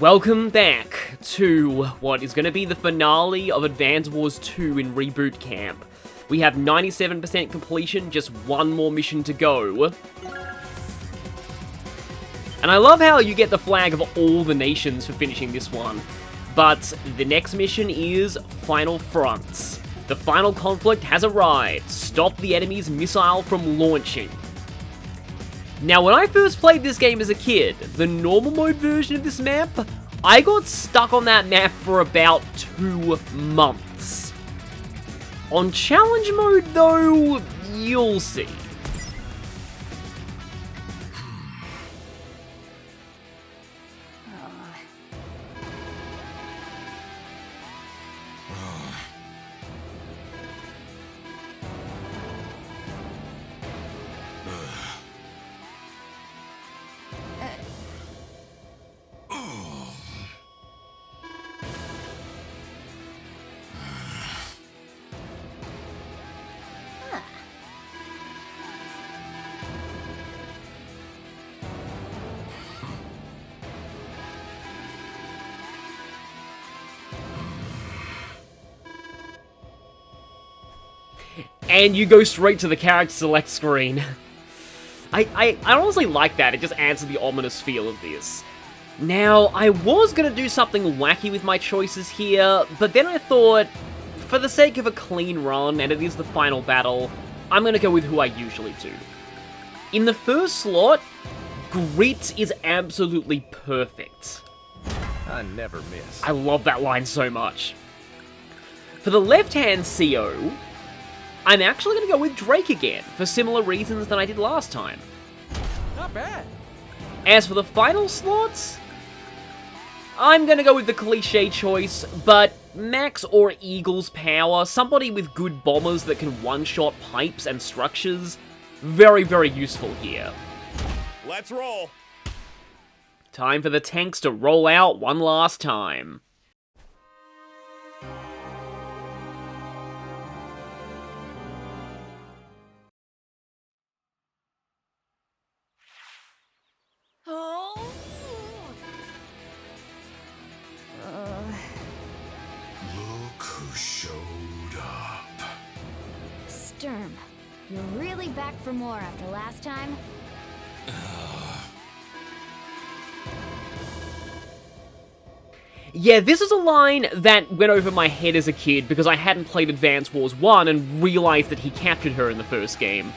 Welcome back to what is going to be the finale of Advance Wars 2 in Reboot Camp. We have 97% completion, just one more mission to go. And I love how you get the flag of all the nations for finishing this one. But the next mission is Final Fronts. The final conflict has arrived. Stop the enemy's missile from launching. Now, when I first played this game as a kid, the normal mode version of this map, I got stuck on that map for about 2 months. On challenge mode, though, you'll see. And you go straight to the character select screen. I honestly like that, it just adds to the ominous feel of this. Now, I was gonna do something wacky with my choices here, but then I thought, for the sake of a clean run, and it is the final battle, I'm gonna go with who I usually do. In the first slot, Grit is absolutely perfect. I never miss. I love that line so much. For the left-hand CO, I'm actually going to go with Drake again, for similar reasons than I did last time. Not bad. As for the final slots, I'm going to go with the cliche choice, but Max or Eagle's power, somebody with good bombers that can one-shot pipes and structures, very, very useful here. Let's roll. Time for the tanks to roll out one last time. Look who showed up. Sturm, you're really back for more after last time? Yeah, this is a line that went over my head as a kid because I hadn't played Advance Wars 1 and realized that he captured her in the first game.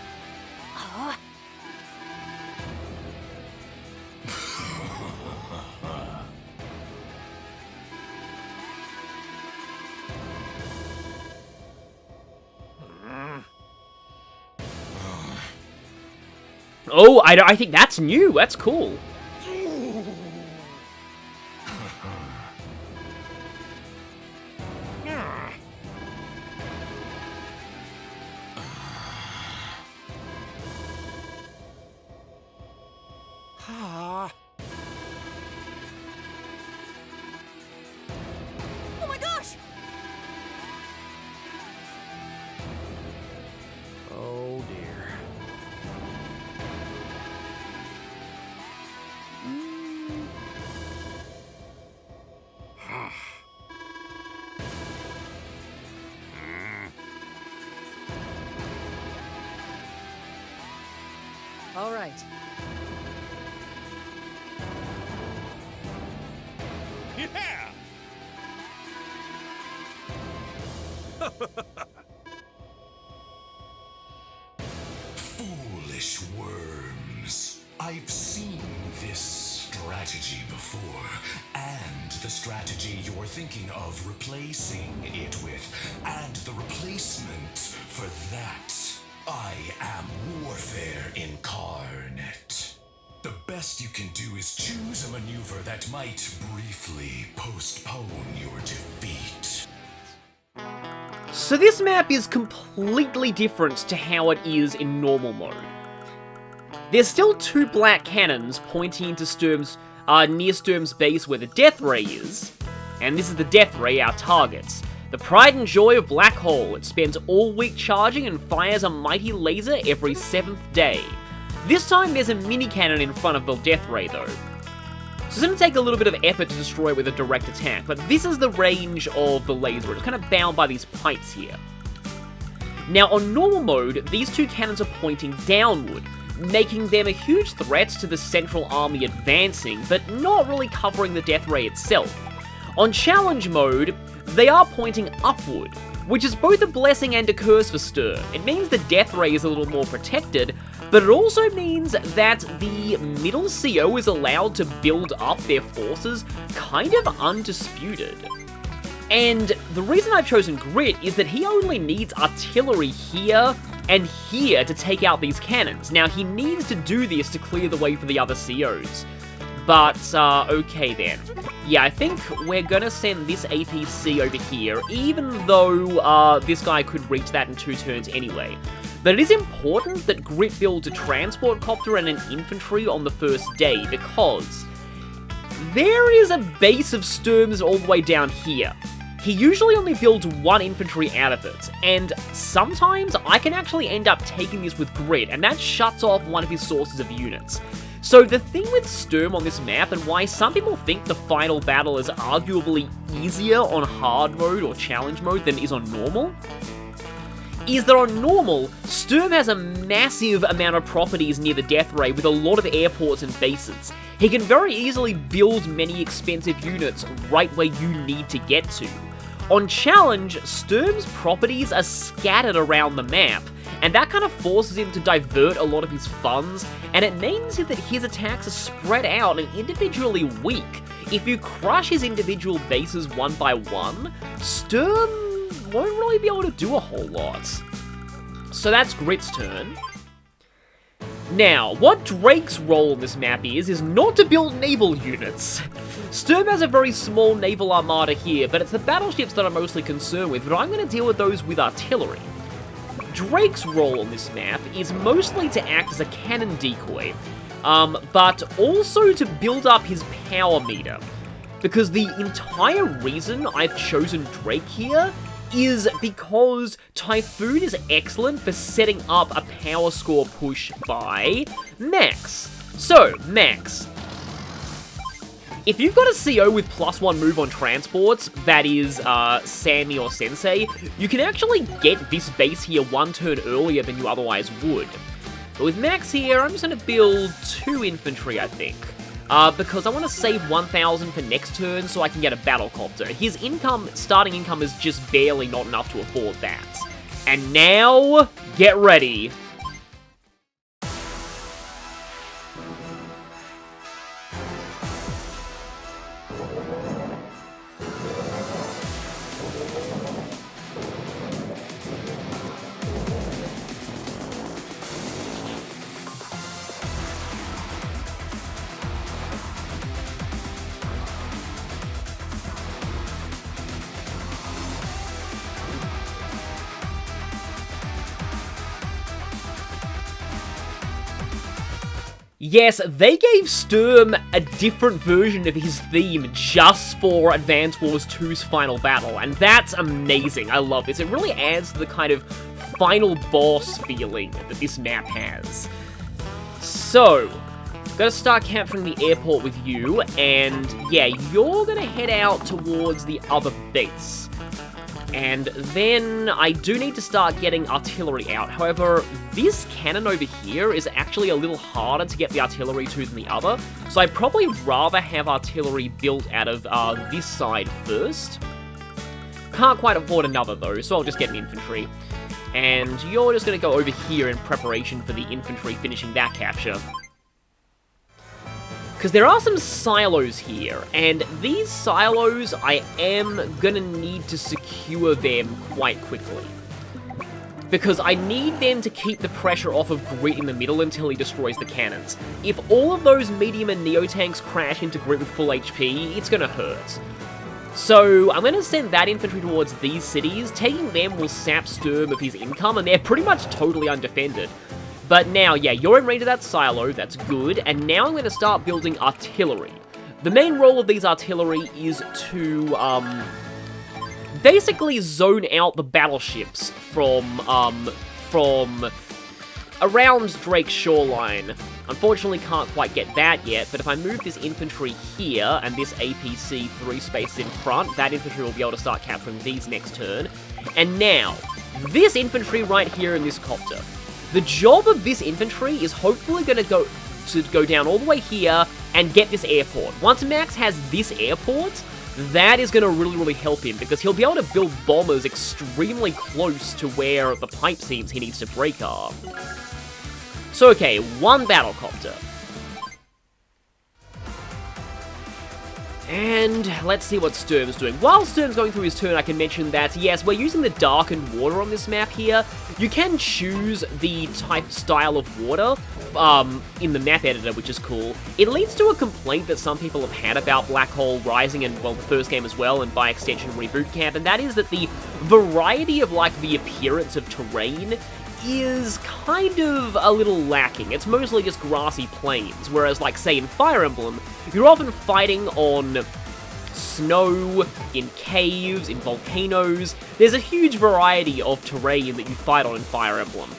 Oh, I think that's new. That's cool. Oh my gosh! Oh dear. All right. Yeah! Foolish worms. I've seen this strategy before, and the strategy you're thinking of replacing it with, and the replacement for that. I am warfare incarnate. The best you can do is choose a maneuver that might briefly postpone your defeat. So this map is completely different to how it is in normal mode. There's still 2 black cannons pointing into Sturm's, near Sturm's base where the Death Ray is, and this is the Death Ray, our target. The pride and joy of Black Hole, it spends all week charging and fires a mighty laser every 7th day. This time there's a mini cannon in front of the Death Ray though. So it's going to take a little bit of effort to destroy it with a direct attack, but this is the range of the laser. It's kind of bound by these pipes here. Now, on normal mode, these two cannons are pointing downward, making them a huge threat to the central army advancing, but not really covering the death ray itself. On challenge mode, they are pointing upward, which is both a blessing and a curse for Sturm. It means the death ray is a little more protected, but it also means that the middle CO is allowed to build up their forces kind of undisputed. And the reason I've chosen Grit is that he only needs artillery here and here to take out these cannons. Now, he needs to do this to clear the way for the other COs. But, okay then. Yeah, I think we're gonna send this APC over here, even though, this guy could reach that in 2 turns anyway. But it is important that Grit builds a transport copter and an infantry on the first day, because there is a base of Sturms all the way down here. He usually only builds 1 infantry out of it, and sometimes I can actually end up taking this with Grit, and that shuts off one of his sources of units. So the thing with Sturm on this map, and why some people think the final battle is arguably easier on hard mode or challenge mode than is on normal, is that on normal, Sturm has a massive amount of properties near the death ray with a lot of airports and bases. He can very easily build many expensive units right where you need to get to. On challenge, Sturm's properties are scattered around the map, and that kind of forces him to divert a lot of his funds, and it means that his attacks are spread out and individually weak. If you crush his individual bases one by one, Sturm won't really be able to do a whole lot. So that's Grit's turn. Now, what Drake's role in this map is not to build naval units. Sturm has a very small naval armada here, but it's the battleships that I'm mostly concerned with, but I'm going to deal with those with artillery. Drake's role on this map is mostly to act as a cannon decoy, but also to build up his power meter. Because the entire reason I've chosen Drake here is because Typhoon is excellent for setting up a power score push by Max. So, Max, if you've got a CO with +1 move on transports, that is Sammy or Sensei, you can actually get this base here 1 turn earlier than you otherwise would. But with Max here, I'm just going to build 2 infantry, I think. Because I want to save 1,000 for next turn so I can get a battlecopter. His starting income is just barely not enough to afford that. And now, get ready. Yes, they gave Sturm a different version of his theme just for Advance Wars 2's final battle, and that's amazing. I love this. It really adds to the kind of final boss feeling that this map has. So, gotta start capturing the airport with you, and yeah, you're gonna head out towards the other base. And then I do need to start getting artillery out. However, this cannon over here is actually a little harder to get the artillery to than the other, so I'd probably rather have artillery built out of this side first. Can't quite afford another though, so I'll just get an infantry. And you're just going to go over here in preparation for the infantry finishing that capture. Because there are some silos here, and these silos, I am gonna need to secure them quite quickly. Because I need them to keep the pressure off of Grit in the middle until he destroys the cannons. If all of those medium and neo tanks crash into Grit with full HP, it's gonna hurt. So I'm gonna send that infantry towards these cities. Taking them will sap Sturm of his income, and they're pretty much totally undefended. But now, yeah, you're in range of that silo, that's good, and now I'm going to start building artillery. The main role of these artillery is to, basically zone out the battleships from around Drake's shoreline. Unfortunately, can't quite get that yet, but if I move this infantry here, and this APC 3 space in front, that infantry will be able to start capturing these next turn. And now, this infantry right here in this copter. The job of this infantry is hopefully going to go down all the way here and get this airport. Once Max has this airport, that is going to really help him, because he'll be able to build bombers extremely close to where the pipe seams he needs to break are. So okay, one battlecopter. And let's see what Sturm's doing. While Sturm's going through his turn, I can mention that, yes, we're using the darkened water on this map here. You can choose the style of water in the map editor, which is cool. It leads to a complaint that some people have had about Black Hole Rising and, well, the first game as well, and by extension Reboot Camp, and that is that the variety of, like, the appearance of terrain is kind of a little lacking. It's mostly just grassy plains, whereas, like, say, in Fire Emblem, you're often fighting on snow, in caves, in volcanoes. There's a huge variety of terrain that you fight on in Fire Emblem.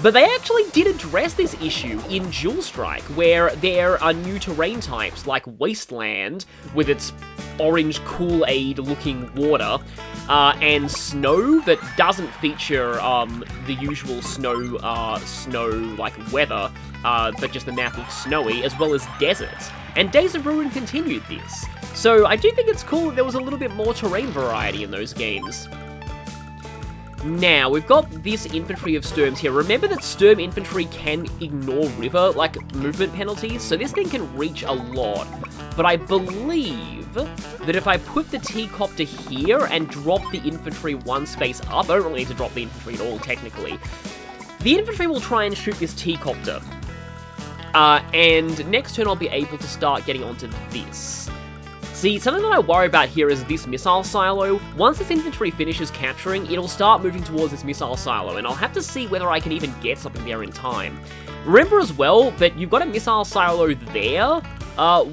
But they actually did address this issue in Jewel Strike, where there are new terrain types, like Wasteland, with its orange Kool-Aid looking water, and snow that doesn't feature the usual snow like weather, but just the map looks snowy, as well as deserts. And Days of Ruin continued this. So I do think it's cool that there was a little bit more terrain variety in those games. Now, we've got this infantry of Sturms here. Remember that Sturm infantry can ignore river, like, movement penalties, so this thing can reach a lot. But I believe that if I put the T-copter here and drop the infantry one space up, I don't really need to drop the infantry at all, technically, the infantry will try and shoot this T-copter. And next turn I'll be able to start getting onto this. See, something that I worry about here is this missile silo. Once this infantry finishes capturing, it'll start moving towards this missile silo, and I'll have to see whether I can even get something there in time. Remember as well that you've got a missile silo there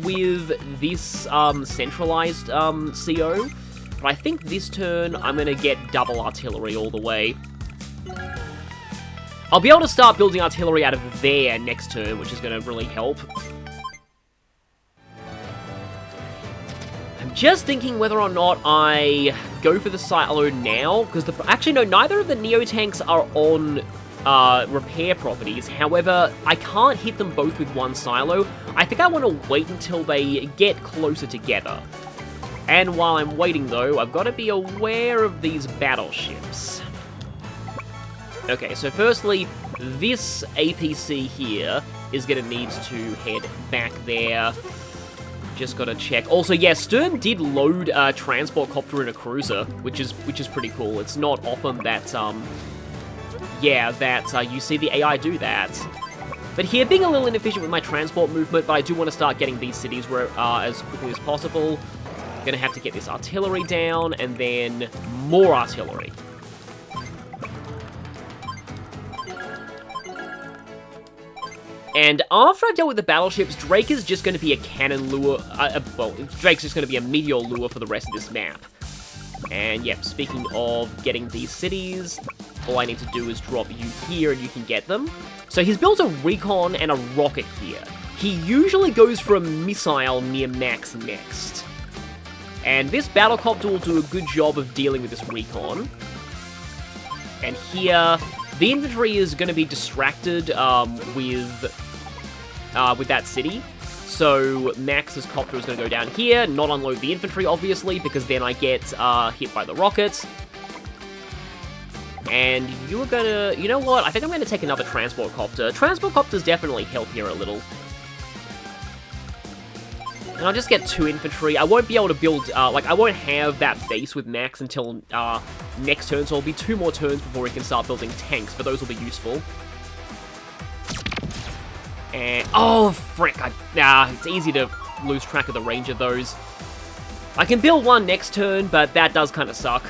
with this centralized CO, but I think this turn I'm going to get double artillery all the way. I'll be able to start building artillery out of there next turn, which is going to really help. I'm just thinking whether or not I go for the silo now, because actually no, neither of the Neo-tanks are on repair properties. However, I can't hit them both with one silo. I think I want to wait until they get closer together. And while I'm waiting though, I've got to be aware of these battleships. Okay, so firstly, this APC here is going to need to head back there. Just gotta check. Also, yeah, Sturm did load a transport copter in a cruiser, which is pretty cool. It's not often that, you see the AI do that. But here, being a little inefficient with my transport movement, but I do want to start getting these cities where, as quickly as possible. Gonna have to get this artillery down, and then more artillery. And after I've dealt with the battleships, Drake is just going to be a cannon lure, Drake's just going to be a meteor lure for the rest of this map. And yep, speaking of getting these cities, all I need to do is drop you here and you can get them. So he's built a recon and a rocket here. He usually goes for a missile near Max next. And this battlecopter will do a good job of dealing with this recon. And here, the infantry is going to be distracted with that city. So Max's copter is going to go down here, not unload the infantry, obviously, because then I get hit by the rockets. And you're going to... You know what? I think I'm going to take another transport copter. Transport copters definitely help here a little. And I'll just get 2 infantry. I won't be able to build... I won't have that base with Max until next turn, so it'll be 2 more turns before we can start building tanks, but those will be useful. And, oh, frick, it's easy to lose track of the range of those. I can build 1 next turn, but that does kind of suck.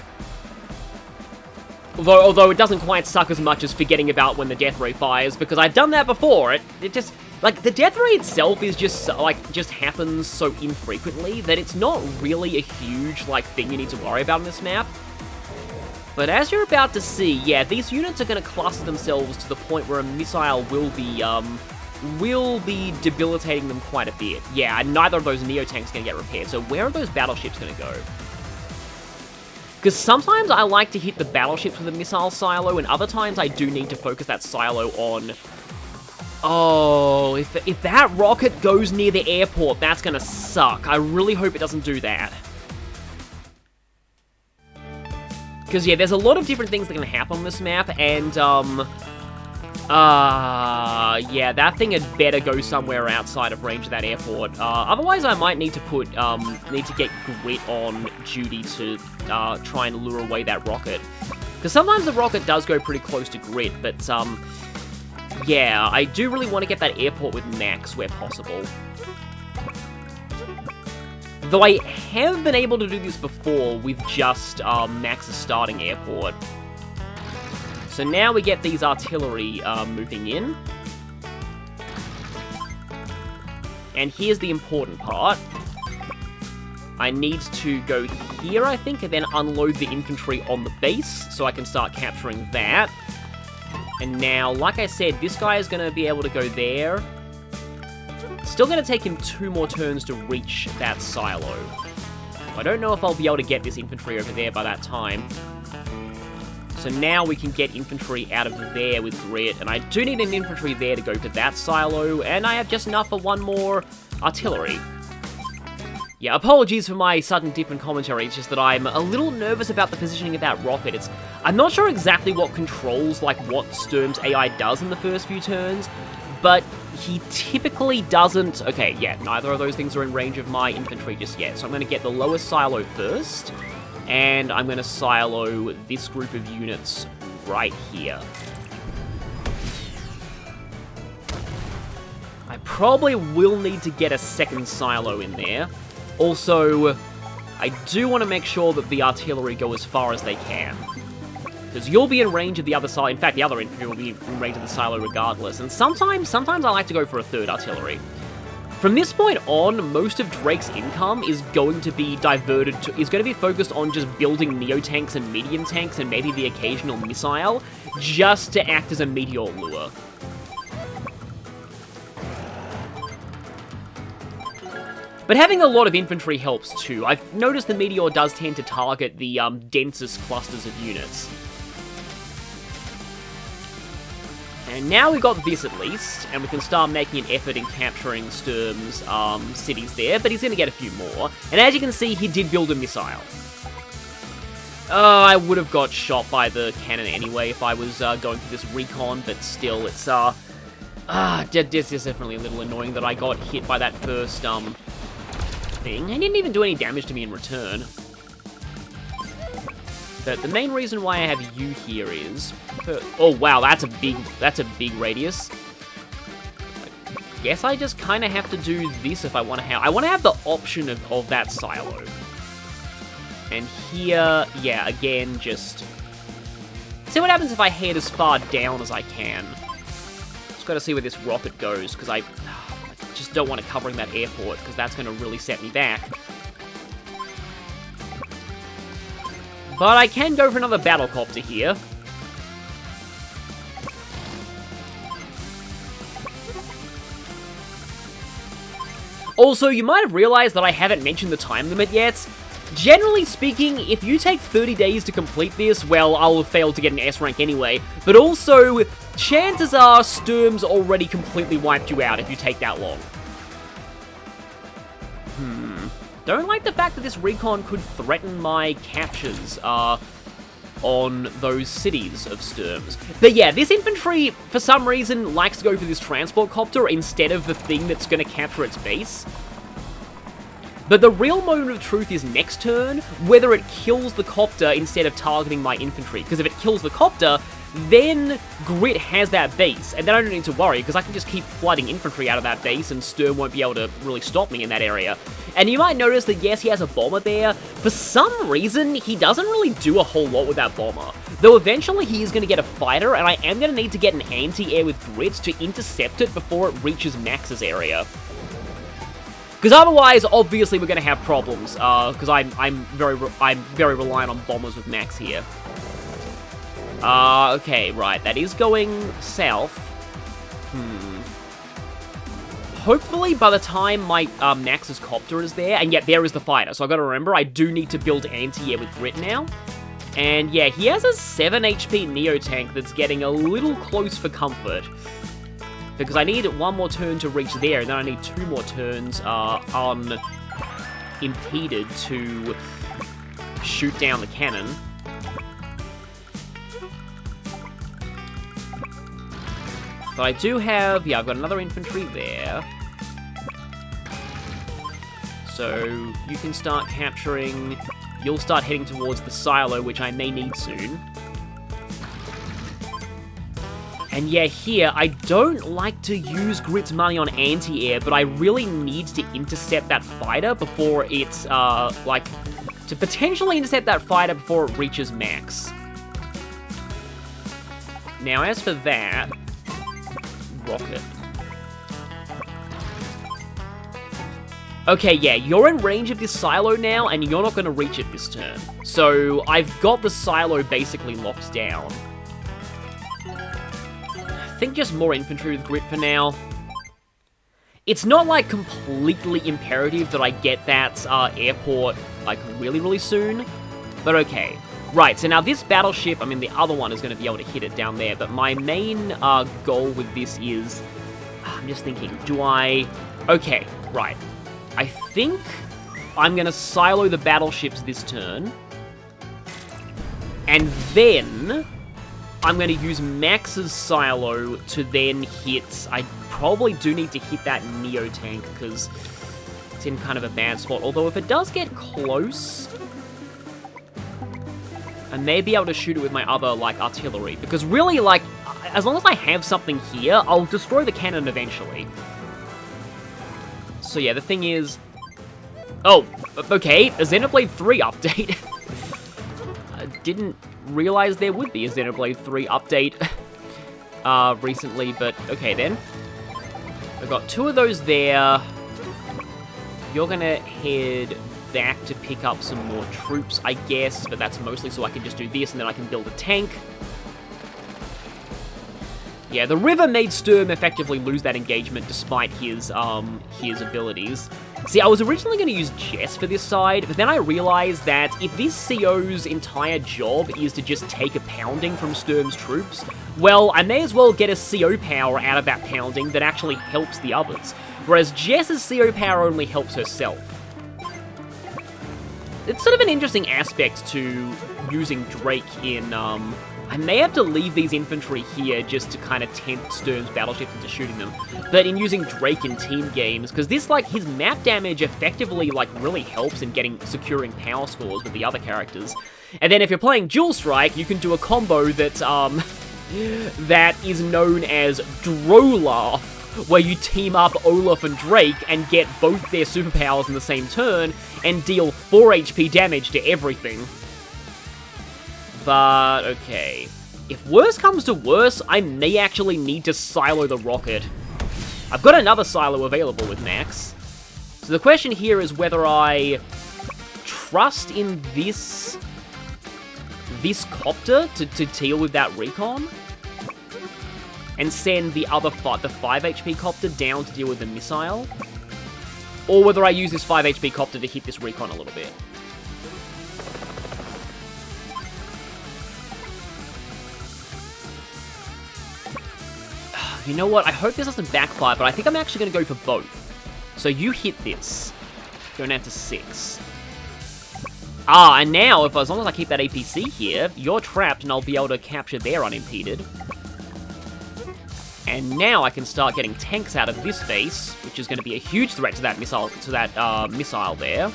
Although it doesn't quite suck as much as forgetting about when the death ray fires, because I've done that before. It just, like, the death ray itself is just, like, just happens so infrequently that it's not really a huge, like, thing you need to worry about on this map. But as you're about to see, yeah, these units are going to cluster themselves to the point where a missile will be, will be debilitating them quite a bit. Yeah, and neither of those Neo tanks can get repaired, so where are those battleships going to go? Because sometimes I like to hit the battleships with a missile silo, and other times I do need to focus that silo on... Oh, if that rocket goes near the airport, that's going to suck. I really hope it doesn't do that. Because, yeah, there's a lot of different things that can happen on this map, and, yeah, that thing had better go somewhere outside of range of that airport. Otherwise, I might need to put, need to get Grit on duty to, try and lure away that rocket. Because sometimes the rocket does go pretty close to Grit, but, yeah, I do really want to get that airport with Max where possible. Though I have been able to do this before with just, Max's starting airport. So now we get these artillery moving in. And here's the important part. I need to go here, I think, and then unload the infantry on the base, so I can start capturing that. And now, like I said, this guy is going to be able to go there. Still going to take him 2 more turns to reach that silo. I don't know if I'll be able to get this infantry over there by that time. So now we can get infantry out of there with Grit, and I do need an infantry there to go for that silo, and I have just enough for 1 more artillery. Yeah, apologies for my sudden dip in commentary, it's just that I'm a little nervous about the positioning of that rocket. I'm not sure exactly what controls, like, what Sturm's AI does in the first few turns, but he typically doesn't... Okay, yeah, neither of those things are in range of my infantry just yet, so I'm going to get the lowest silo first, and I'm going to silo this group of units right here. I probably will need to get a second silo in there. Also, I do want to make sure that the artillery go as far as they can. Because you'll be in range of the other silo. In fact, the other infantry will be in range of the silo regardless. And sometimes I like to go for a third artillery. From this point on, most of Drake's income is going to be diverted to... is going to be focused on just building Neo-tanks and medium tanks and maybe the occasional missile, just to act as a meteor lure. But having a lot of infantry helps too. I've noticed the meteor does tend to target the densest clusters of units. And now we've got this at least, and we can start making an effort in capturing Sturm's cities there, but he's going to get a few more. And as you can see, he did build a missile. I would have got shot by the cannon anyway if I was going through this recon, but still, it's it's definitely a little annoying that I got hit by that first thing. He didn't even do any damage to me in return. But the main reason why I have you here is... oh wow, that's a big radius. I guess I just kind of have to do this if I want to have... I want to have the option of that silo. And here, yeah, again, just... see what happens if I head as far down as I can. Just gotta see where this rocket goes, because I just don't want it covering that airport, because that's going to really set me back. But I can go for another battlecopter here. Also, you might have realized that I haven't mentioned the time limit yet. Generally speaking, if you take 30 days to complete this, well, I'll have failed to get an S rank anyway. But also, chances are Sturm's already completely wiped you out if you take that long. Don't like the fact that this recon could threaten my captures on those cities of Sturm's. But yeah, this infantry, for some reason, likes to go for this transport copter instead of the thing that's going to capture its base. But the real moment of truth is next turn, whether it kills the copter instead of targeting my infantry. Because if it kills the copter, then Grit has that base, and then I don't need to worry, because I can just keep flooding infantry out of that base, and Sturm won't be able to really stop me in that area. And you might notice that, yes, he has a bomber there. For some reason, he doesn't really do a whole lot with that bomber. Though eventually he is going to get a fighter, and I am going to need to get an anti-air with Grit to intercept it before it reaches Max's area. Because otherwise, obviously, we're going to have problems, because I'm very reliant on bombers with Max here. Okay, right, that is going south. hopefully by the time my Max's copter is there, and yet there is the fighter, so I gotta remember, I do need to build anti-air with Grit now. And yeah, he has a 7 HP Neo tank that's getting a little close for comfort. Because I need one more turn to reach there, and then I need 2 more turns unimpeded to shoot down the cannon. But I do have, yeah, I've got another infantry there. So you can start capturing, you'll start heading towards the silo, which I may need soon. And yeah, here, I don't like to use Grit's money on anti-air, but I really need to intercept that fighter before it's, to potentially intercept that fighter before it reaches max. Now, as for that, rocket. Okay, yeah, you're in range of this silo now, and you're not going to reach it this turn. So, I've got the silo basically locked down. I think just more infantry with Grit for now. It's not, like, completely imperative that I get that airport, like, really, really soon. But okay. Right, so now this battleship, I mean, the other one is going to be able to hit it down there. But my main goal with this is... I'm just thinking, do I... Okay, right. I think I'm going to silo the battleships this turn. And then... I'm going to use Max's silo to then hit... I probably do need to hit that Neo tank, because it's in kind of a bad spot. Although if it does get close, I may be able to shoot it with my other, like, artillery. Because really, like, as long as I have something here, I'll destroy the cannon eventually. So yeah, the thing is... Oh, okay, a Xenoblade 3 update. I didn't realize there would be a Xenoblade 3 update recently, but okay then. I've got 2 of those there. You're gonna head back to pick up some more troops, I guess, but that's mostly so I can just do this and then I can build a tank. Yeah, the river made Sturm effectively lose that engagement despite his abilities. See, I was originally going to use Jess for this side, but then I realized that if this CO's entire job is to just take a pounding from Sturm's troops, well, I may as well get a CO power out of that pounding that actually helps the others, whereas Jess's CO power only helps herself. It's sort of an interesting aspect to using Drake in, I may have to leave these infantry here just to kind of tempt Sturm's battleships into shooting them. But in using Drake in team games, because this, like, his map damage effectively, like, really helps in securing power scores with the other characters. And then if you're playing Dual Strike, you can do a combo that, that is known as Drolaf, where you team up Olaf and Drake and get both their superpowers in the same turn and deal 4 HP damage to everything. But, okay. If worse comes to worse, I may actually need to silo the rocket. I've got another silo available with Max. So the question here is whether I trust in this copter to deal with that recon, and send the 5 HP copter down to deal with the missile, or whether I use this 5 HP copter to hit this recon a little bit. You know what, I hope this doesn't backfire, but I think I'm actually going to go for both. So you hit this, going down to 6. And now, as long as I keep that APC here, you're trapped and I'll be able to capture there unimpeded. And now I can start getting tanks out of this base, which is going to be a huge threat to that missile, missile there.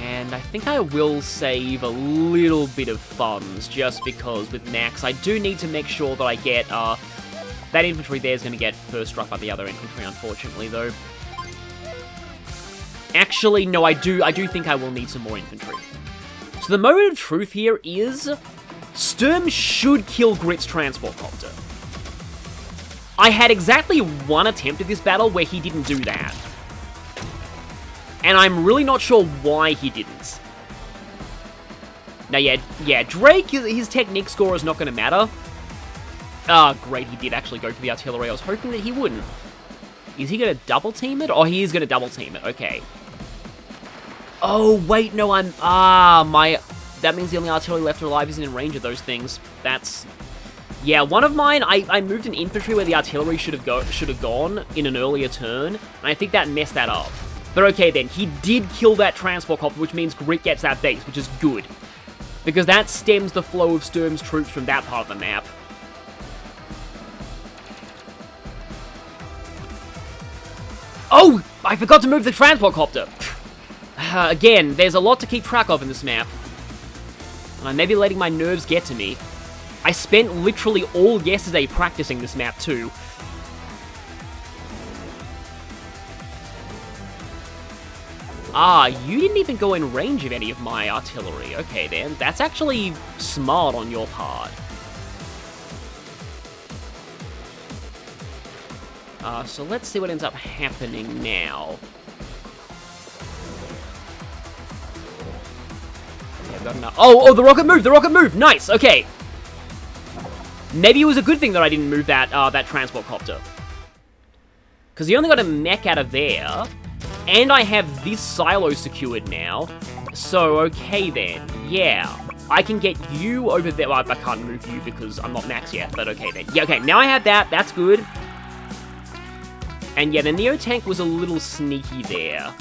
And I think I will save a little bit of funds, just because with Max, I do need to make sure that I get, that infantry there is going to get first struck by the other infantry, unfortunately, though. Actually, no, I do think I will need some more infantry. So the moment of truth here is, Sturm should kill Grit's transport copter. I had exactly one attempt at this battle where he didn't do that. And I'm really not sure why he didn't. Now, yeah, Drake, his technique score is not going to matter. Ah, great, he did actually go for the artillery. I was hoping that he wouldn't. Is he going to double team it? Oh, he is going to double team it. Okay. Oh, wait, no, that means the only artillery left alive isn't in range of those things. That's... Yeah, one of mine, I moved an infantry where the artillery should have gone in an earlier turn, and I think that messed that up. But okay then, he did kill that transport copter, which means Grit gets that base, which is good. Because that stems the flow of Sturm's troops from that part of the map. Oh! I forgot to move the transport copter! Again, there's a lot to keep track of in this map. And I may be letting my nerves get to me. I spent literally all yesterday practicing this map too. Ah, you didn't even go in range of any of my artillery. Okay then, that's actually smart on your part. So let's see what ends up happening now. Yeah, got enough. Oh, the rocket moved! The rocket moved! Nice, okay. Maybe it was a good thing that I didn't move that, that transport copter. Because he only got a mech out of there, and I have this silo secured now. So, okay then, yeah. I can get you over there. Well, I can't move you because I'm not max yet, but okay then. Yeah, okay, now I have that. That's good. And yeah, the Neo tank was a little sneaky there.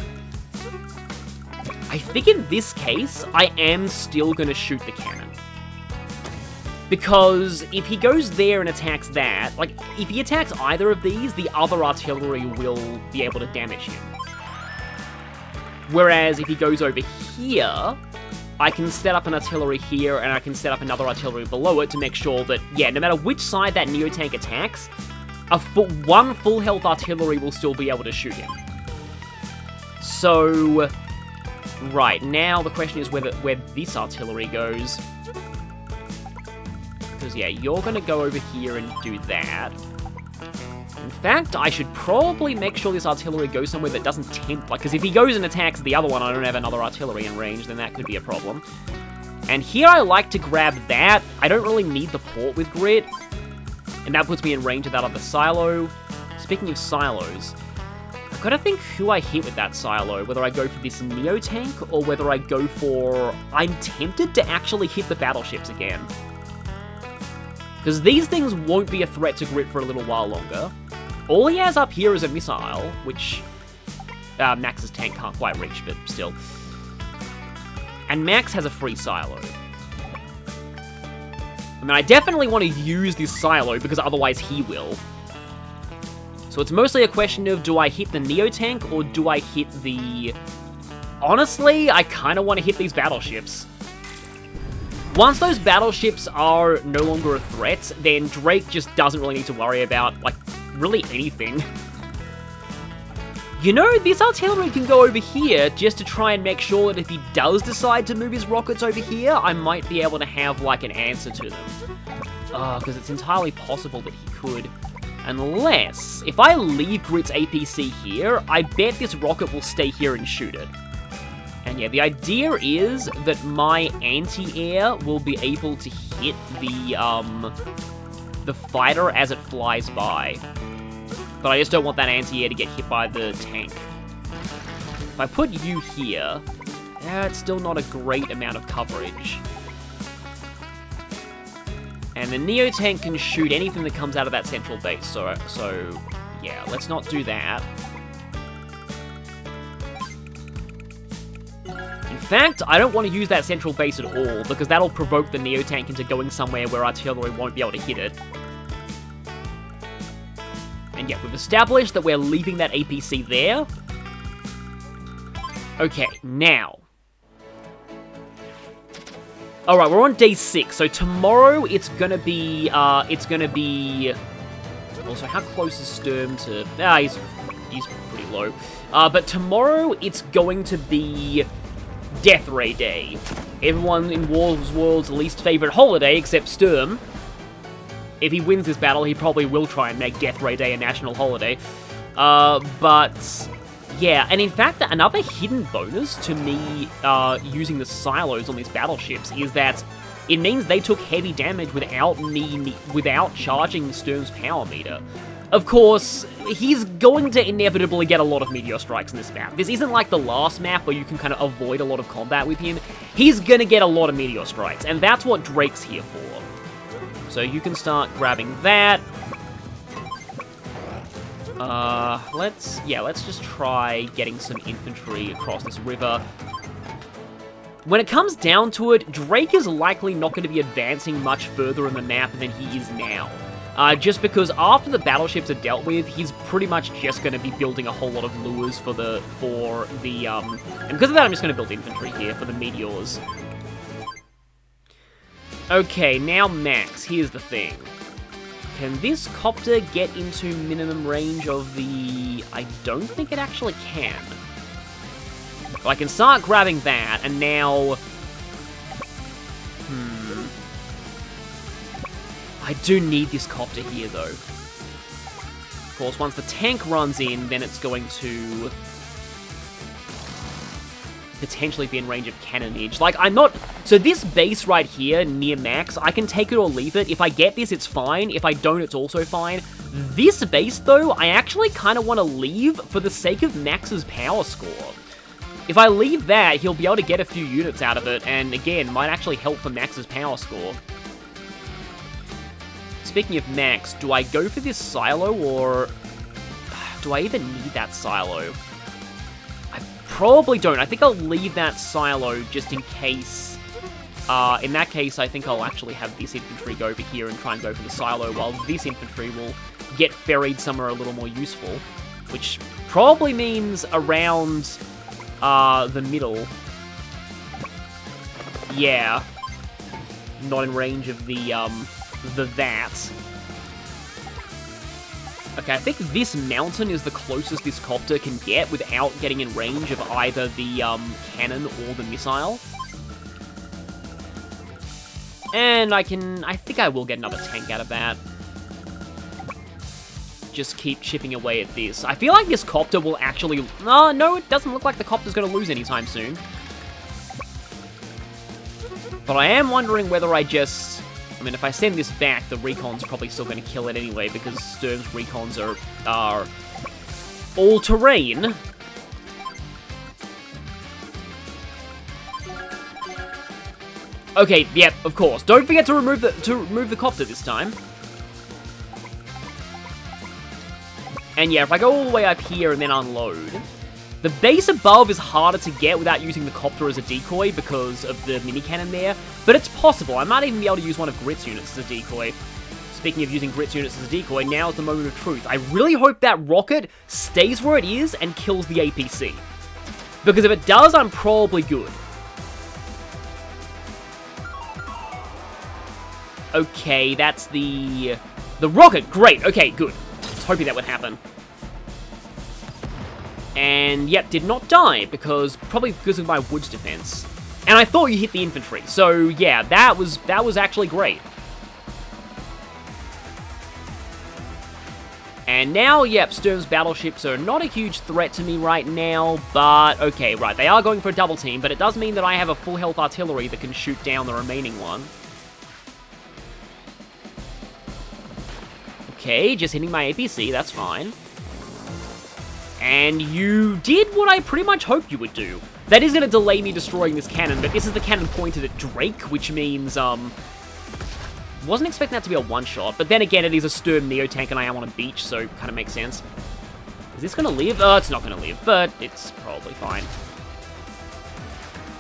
I think in this case, I am still going to shoot the cannon. Because if he goes there and attacks that, like, if he attacks either of these, the other artillery will be able to damage him. Whereas if he goes over here, I can set up an artillery here, and I can set up another artillery below it to make sure that, yeah, no matter which side that Neo tank attacks, one full health artillery will still be able to shoot him. So, right, now the question is where this artillery goes. Because, yeah, you're going to go over here and do that. In fact, I should probably make sure this artillery goes somewhere that doesn't tempt, like, because if he goes and attacks the other one, I don't have another artillery in range, then that could be a problem. And here I like to grab that. I don't really need the port with Grit. And that puts me in range of that other silo. Speaking of silos, I've got to think who I hit with that silo, whether I go for this Neo tank or whether I go for... I'm tempted to actually hit the battleships again. Because these things won't be a threat to Grit for a little while longer. All he has up here is a missile, which Max's tank can't quite reach, but still. And Max has a free silo. I mean, I definitely want to use this silo, because otherwise he will. So it's mostly a question of, do I hit the Neo tank, or do I hit the... Honestly, I kind of want to hit these battleships. Once those battleships are no longer a threat, then Drake just doesn't really need to worry about, like, really anything. You know, this artillery can go over here just to try and make sure that if he does decide to move his rockets over here, I might be able to have, like, an answer to them. Because it's entirely possible that he could. Unless, if I leave Grit's APC here, I bet this rocket will stay here and shoot it. And yeah, the idea is that my anti-air will be able to hit the fighter as it flies by. But I just don't want that anti-air to get hit by the tank. If I put you here, it's still not a great amount of coverage. And the Neo tank can shoot anything that comes out of that central base, so yeah, let's not do that. In fact, I don't want to use that central base at all, because that'll provoke the Neo tank into going somewhere where artillery won't be able to hit it. And yeah, we've established that we're leaving that APC there. Okay, now. Alright, we're on day 6, so tomorrow it's gonna be, Also, how close is Sturm to... he's pretty low. But tomorrow it's going to be Death Ray Day. Everyone in War's World's least favorite holiday, except Sturm. If he wins this battle, he probably will try and make Death Ray Day a national holiday. But... yeah, and in fact, another hidden bonus to me using the silos on these battleships is that It means they took heavy damage without charging Sturm's power meter. Of course, he's going to inevitably get a lot of meteor strikes in this map. This isn't like the last map where you can kind of avoid a lot of combat with him. He's gonna get a lot of meteor strikes, and that's what Drake's here for. So you can start grabbing that. Let's just try getting some infantry across this river. When it comes down to it, Drake is likely not going to be advancing much further in the map than he is now. Just because after the battleships are dealt with, he's pretty much just going to be building a whole lot of lures and because of that I'm just going to build infantry here for the meteors. Okay, now Max, here's the thing. Can this copter get into minimum range of the... I don't think it actually can. But I can start grabbing that, and now... I do need this copter here, though. Of course, once the tank runs in, then it's going to... potentially be in range of cannonage. Like, I'm not... So this base right here, near Max, I can take it or leave it. If I get this, it's fine. If I don't, it's also fine. This base, though, I actually kind of want to leave for the sake of Max's power score. If I leave that, he'll be able to get a few units out of it, and again, might actually help for Max's power score. Speaking of Max, do I go for this silo, or... do I even need that silo? Probably don't. I think I'll leave that silo just in case. In that case, I think I'll actually have this infantry go over here and try and go for the silo, while this infantry will get ferried somewhere a little more useful. Which probably means around the middle. Yeah. Not in range of the that. Okay, I think this mountain is the closest this copter can get without getting in range of either the cannon or the missile. And I think I will get another tank out of that. Just keep chipping away at this. I feel like this copter will actually... no, it doesn't look like the copter's going to lose anytime soon. But I am wondering whether I just... I mean, if I send this back, the recon's probably still going to kill it anyway, because Sturm's recons are all-terrain. Okay, yep, of course. Don't forget to remove the copter this time. And yeah, if I go all the way up here and then unload, the base above is harder to get without using the copter as a decoy because of the mini cannon there, but it's possible. I might even be able to use one of Grit's units as a decoy. Speaking of using Grit's units as a decoy, now is the moment of truth. I really hope that rocket stays where it is and kills the APC. Because if it does, I'm probably good. Okay, that's the rocket. Great. Okay, good. I was hoping that would happen. And, yep, did not die, probably because of my woods defense. And I thought you hit the infantry, so, yeah, that was actually great. And now, yep, Sturm's battleships are not a huge threat to me right now, but, okay, right, they are going for a double team, but it does mean that I have a full health artillery that can shoot down the remaining one. Okay, just hitting my APC, that's fine. And you did what I pretty much hoped you would do. That is going to delay me destroying this cannon, but this is the cannon pointed at Drake, which means, wasn't expecting that to be a one-shot, but then again, it is a Sturm Neo-tank and I am on a beach, so it kind of makes sense. Is this going to live? It's not going to live, but it's probably fine.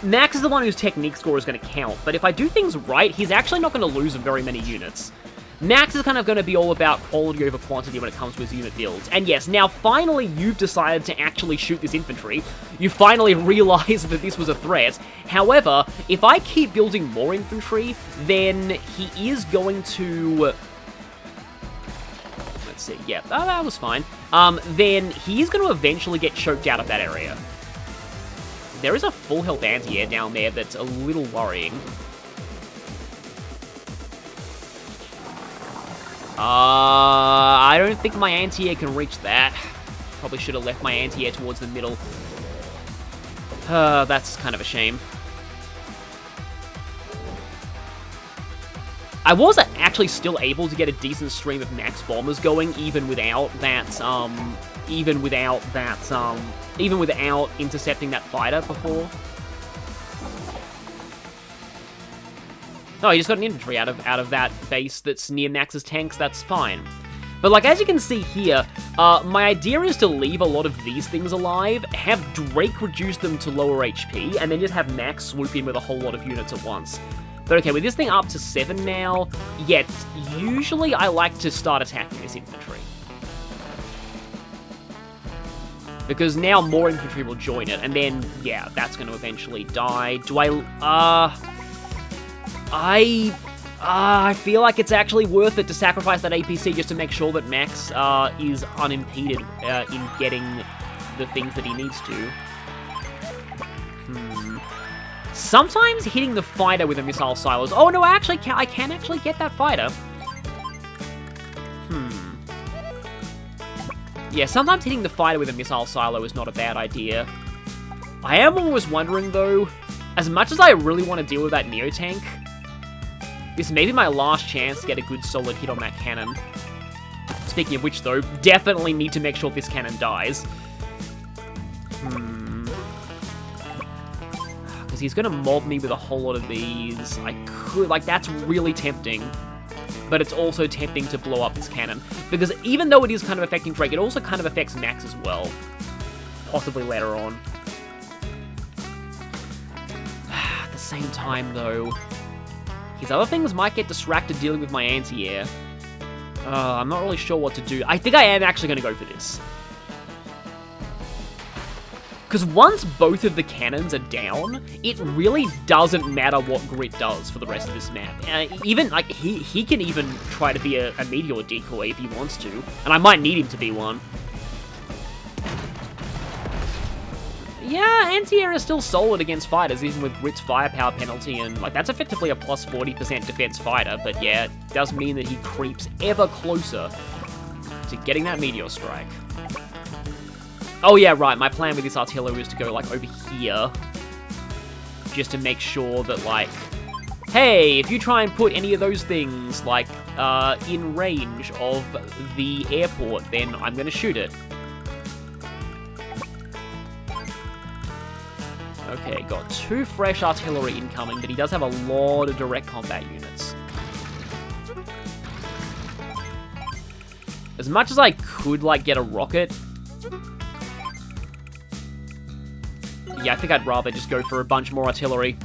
Max is the one whose technique score is going to count, but if I do things right, he's actually not going to lose very many units. Max is kind of going to be all about quality over quantity when it comes to his unit builds. And yes, now finally you've decided to actually shoot this infantry. You finally realized that this was a threat. However, if I keep building more infantry, then he is going to... Let's see, yeah, that was fine. Then he is going to eventually get choked out of that area. There is a full health anti-air down there that's a little worrying. I don't think my anti-air can reach that. Probably should have left my anti-air towards the middle. That's kind of a shame. I was actually still able to get a decent stream of max bombers going, even without intercepting that fighter before. Oh, he just got an infantry out of that base that's near Max's tanks. That's fine. But like, as you can see here, my idea is to leave a lot of these things alive, have Drake reduce them to lower HP, and then just have Max swoop in with a whole lot of units at once. But okay, with this thing up to 7 now, yeah, usually I like to start attacking this infantry. Because now more infantry will join it, and then, yeah, that's going to eventually die. Do I feel like it's actually worth it to sacrifice that APC just to make sure that Max is unimpeded in getting the things that he needs to. Sometimes hitting the fighter with a missile silos. Oh no, I can actually get that fighter. Yeah, sometimes hitting the fighter with a missile silo is not a bad idea. I am always wondering though, as much as I really want to deal with that Neo tank, this may be my last chance to get a good solid hit on that cannon. Speaking of which though, definitely need to make sure this cannon dies. Because he's going to mob me with a whole lot of these. I could, like, that's really tempting. But it's also tempting to blow up this cannon. Because even though it is kind of affecting Drake, it also kind of affects Max as well. Possibly later on. At the same time though, his other things might get distracted dealing with my anti-air. I'm not really sure what to do. I think I am actually going to go for this. Because once both of the cannons are down, it really doesn't matter what Grit does for the rest of this map. Even, like, he can even try to be a meteor decoy if he wants to. And I might need him to be one. Yeah, anti-air is still solid against fighters, even with Grit's firepower penalty, and, like, that's effectively a plus 40% defense fighter, but yeah, it does mean that he creeps ever closer to getting that meteor strike. Oh yeah, right, my plan with this artillery is to go, like, over here, just to make sure that, like, hey, if you try and put any of those things, like, in range of the airport, then I'm gonna shoot it. Okay, got 2 fresh artillery incoming, but he does have a lot of direct combat units. As much as I could, like, get a rocket, yeah, I think I'd rather just go for a bunch more artillery.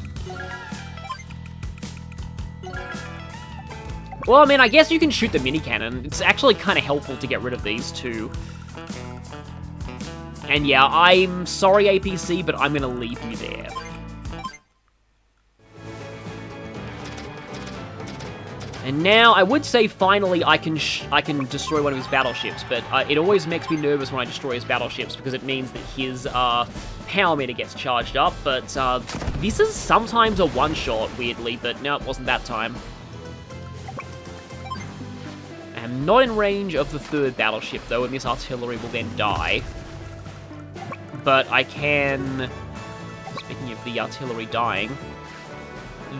Well, I mean, I guess you can shoot the mini cannon. It's actually kind of helpful to get rid of these too. And yeah, I'm sorry, APC, but I'm going to leave you there. And now, I would say finally I can destroy one of his battleships, but it always makes me nervous when I destroy his battleships because it means that his power meter gets charged up, but this is sometimes a one-shot, weirdly, but no, it wasn't that time. I'm not in range of the 3rd battleship, though, and this artillery will then die. But I can, speaking of the artillery dying,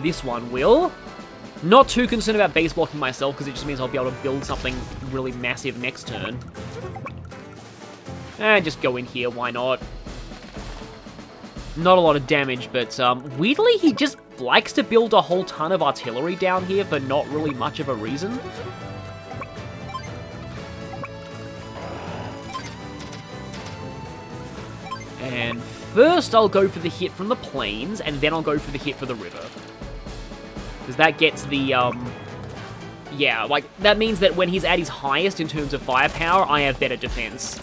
this one will. Not too concerned about base blocking myself, because it just means I'll be able to build something really massive next turn. And just go in here, why not? Not a lot of damage, but weirdly he just likes to build a whole ton of artillery down here for not really much of a reason. And first I'll go for the hit from the plains, and then I'll go for the hit for the river. Because that gets the, yeah, like, that means that when he's at his highest in terms of firepower, I have better defense.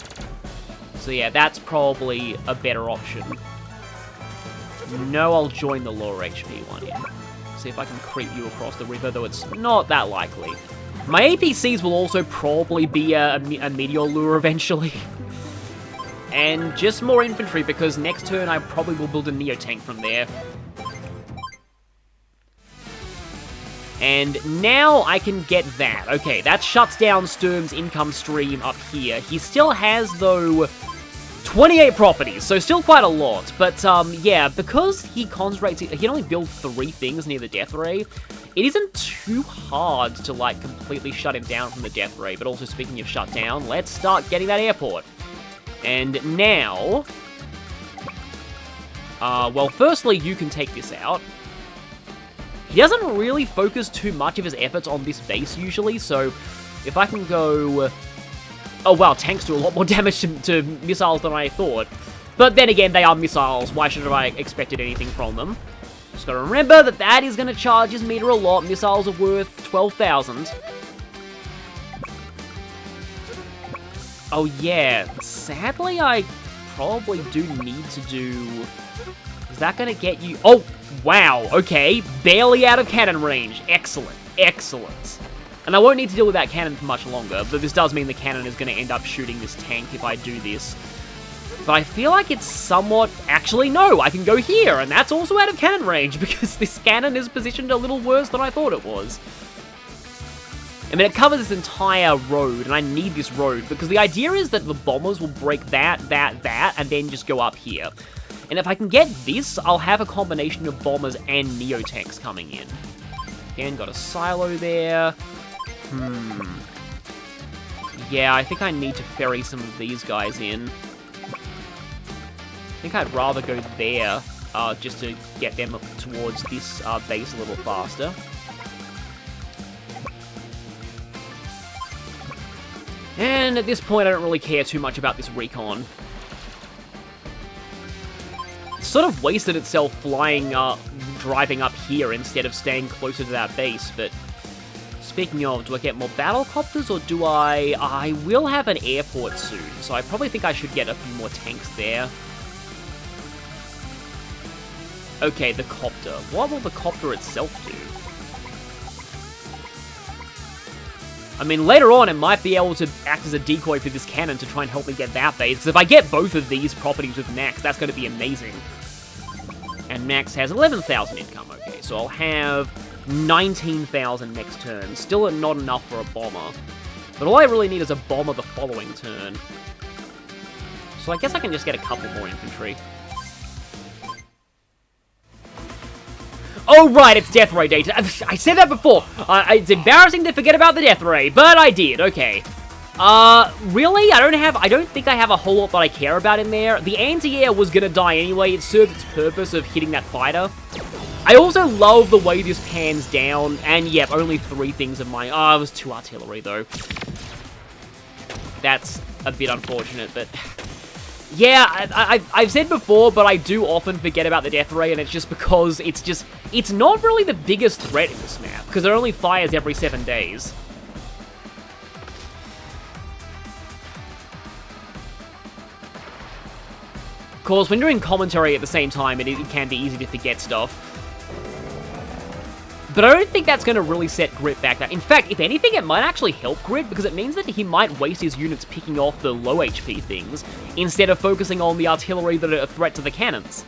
So yeah, that's probably a better option. No, I'll join the lower HP one in. See if I can creep you across the river, though it's not that likely. My APCs will also probably be a meteor lure eventually. And just more infantry, because next turn I probably will build a Neo tank from there. And now I can get that. Okay, that shuts down Sturm's income stream up here. He still has, though, 28 properties, so still quite a lot, but yeah, because he concentrates, he can only build 3 things near the death ray, it isn't too hard to, like, completely shut him down from the death ray. But also, speaking of shut down, let's start getting that airport. And now, well, firstly, you can take this out. He doesn't really focus too much of his efforts on this base usually, so if I can go... Oh, wow, tanks do a lot more damage to missiles than I thought. But then again, they are missiles. Why should I have expected anything from them? Just gotta remember that that is gonna charge his meter a lot. Missiles are worth 12,000. Oh, yeah. Sadly, I probably do need to do... Is that gonna get you... Oh, wow, okay. Barely out of cannon range. Excellent, excellent. And I won't need to deal with that cannon for much longer, but this does mean the cannon is going to end up shooting this tank if I do this. But I feel like it's somewhat... Actually, no, I can go here, and that's also out of cannon range, because this cannon is positioned a little worse than I thought it was. I mean, it covers this entire road, and I need this road, because the idea is that the bombers will break that, and then just go up here. And if I can get this, I'll have a combination of bombers and neo-tanks coming in. Again, got a silo there. Yeah, I think I need to ferry some of these guys in. I think I'd rather go there, just to get them up towards this base a little faster. And at this point, I don't really care too much about this recon. It sort of wasted itself flying, driving up here instead of staying closer to that base, but... Speaking of, do I get more battlecopters, or do I will have an airport soon, so I probably think I should get a few more tanks there. Okay, the copter. What will the copter itself do? I mean, later on, it might be able to act as a decoy for this cannon to try and help me get that base, because if I get both of these properties with Max, that's going to be amazing. And Max has 11,000 income, okay, so I'll have... 19,000 next turn. Still not enough for a bomber. But all I really need is a bomber the following turn. So I guess I can just get a couple more infantry. Oh, right, it's Death Ray data. I said that before. It's embarrassing to forget about the Death Ray, but I did. Okay. Really? I don't think I have a whole lot that I care about in there. The anti-air was gonna die anyway. It served its purpose of hitting that fighter. I also love the way this pans down, and yep, only 3 things of mine. Oh, it was 2 artillery, though. That's a bit unfortunate, but... Yeah, I've said before, but I do often forget about the Death Ray, and it's just because it's not really the biggest threat in this map, because it only fires every 7 days. Of course, when doing commentary at the same time, it can be easy to forget stuff. But I don't think that's going to really set Grit back. In fact, if anything, it might actually help Grit, because it means that he might waste his units picking off the low HP things, instead of focusing on the artillery that are a threat to the cannons.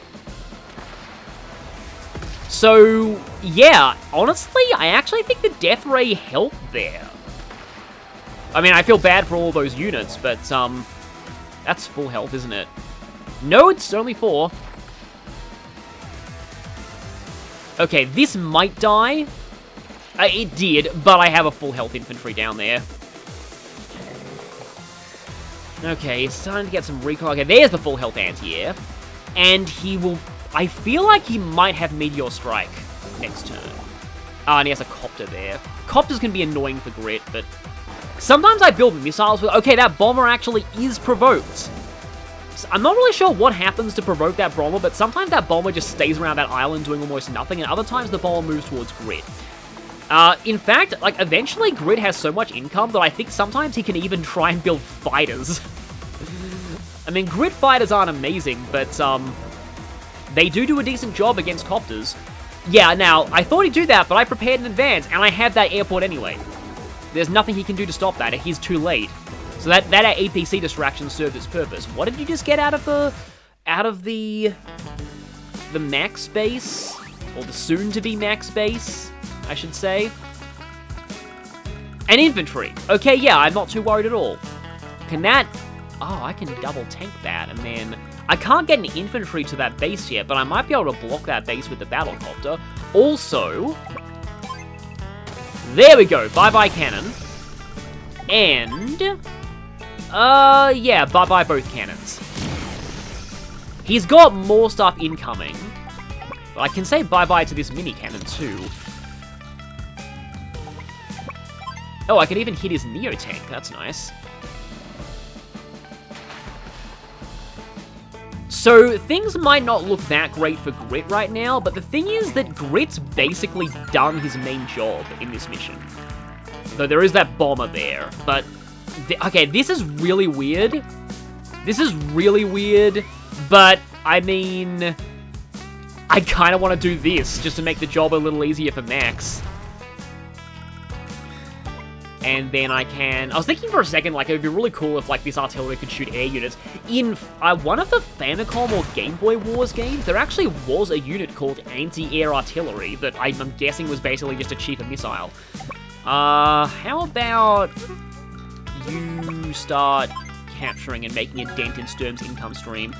So, yeah, honestly, I actually think the Death Ray helped there. I mean, I feel bad for all those units, but, that's full health, isn't it? No, it's only 4. Okay, this might die. It did, but I have a full health infantry down there. Okay, it's starting to get some recon. Okay, there's the full health anti-air. And he will... I feel like he might have Meteor Strike next turn. And he has a copter there. Copters can be annoying for Grit, but... Sometimes I build missiles with... Okay, that bomber actually is provoked. I'm not really sure what happens to provoke that bomber, but sometimes that bomber just stays around that island doing almost nothing, and other times the bomber moves towards Grit. In fact, like, eventually Grit has so much income that I think sometimes he can even try and build fighters. I mean, Grit fighters aren't amazing, but, they do a decent job against copters. Yeah, now, I thought he'd do that, but I prepared in advance, and I have that airport anyway. There's nothing he can do to stop that, he's too late. So that APC distraction served its purpose. What did you just get out of the max base? Or the soon-to-be max base, I should say. An infantry. Okay, yeah, I'm not too worried at all. Can that Oh, I can double tank that, and then... I can't get an infantry to that base yet, but I might be able to block that base with the battlecopter. Also... There we go, bye-bye cannon. And... yeah, bye-bye both cannons. He's got more stuff incoming. But I can say bye-bye to this mini cannon, too. Oh, I can even hit his Neo tank. That's nice. So, things might not look that great for Grit right now, but the thing is that Grit's basically done his main job in this mission. Though there is that bomber there, but... okay, this is really weird. This is really weird, but, I mean... I kind of want to do this, just to make the job a little easier for Max. And then I can... I was thinking for a second, like, it would be really cool if, like, this artillery could shoot air units. In one of the Famicom or Game Boy Wars games, there actually was a unit called Anti-Air Artillery that I'm guessing was basically just a cheaper missile. How about you start capturing and making a dent in Sturm's income stream?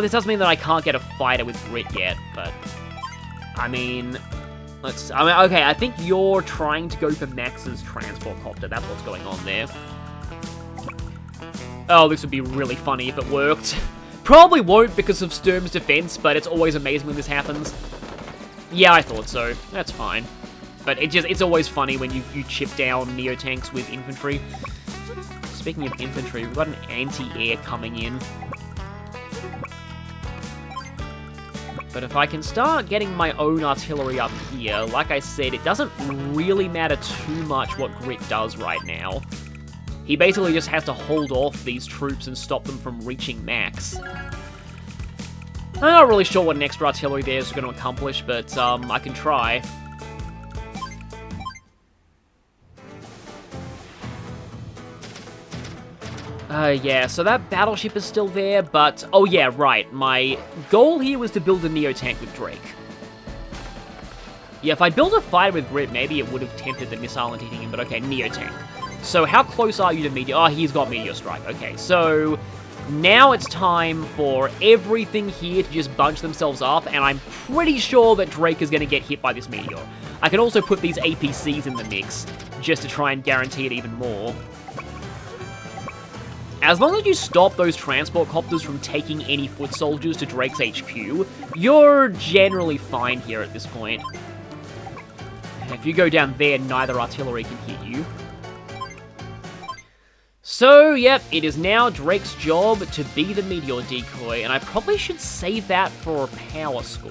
This does mean that I can't get a fighter with Grit yet, but... I mean, okay, I think you're trying to go for Max's transport copter. That's what's going on there. Oh, this would be really funny if it worked. Probably won't because of Sturm's defense, but it's always amazing when this happens. Yeah, I thought so. That's fine. But it's always funny when you chip down Neo tanks with infantry. Speaking of infantry, we've got an anti-air coming in. But if I can start getting my own artillery up here, like I said, it doesn't really matter too much what Grit does right now. He basically just has to hold off these troops and stop them from reaching Max. I'm not really sure what an extra artillery there is going to accomplish, but I can try. Yeah, so that battleship is still there, but... oh yeah, right, my goal here was to build a Neo tank with Drake. Yeah, if I built a fighter with Grit, maybe it would have tempted the missile into hitting him, but okay, Neo tank. So how close are you to Meteor? Oh, he's got Meteor Strike, okay, so... now it's time for everything here to just bunch themselves up, and I'm pretty sure that Drake is going to get hit by this Meteor. I can also put these APCs in the mix, just to try and guarantee it even more. As long as you stop those transport copters from taking any foot soldiers to Drake's HQ, you're generally fine here at this point. If you go down there, neither artillery can hit you. So, yep, it is now Drake's job to be the Meteor decoy, and I probably should save that for a power score.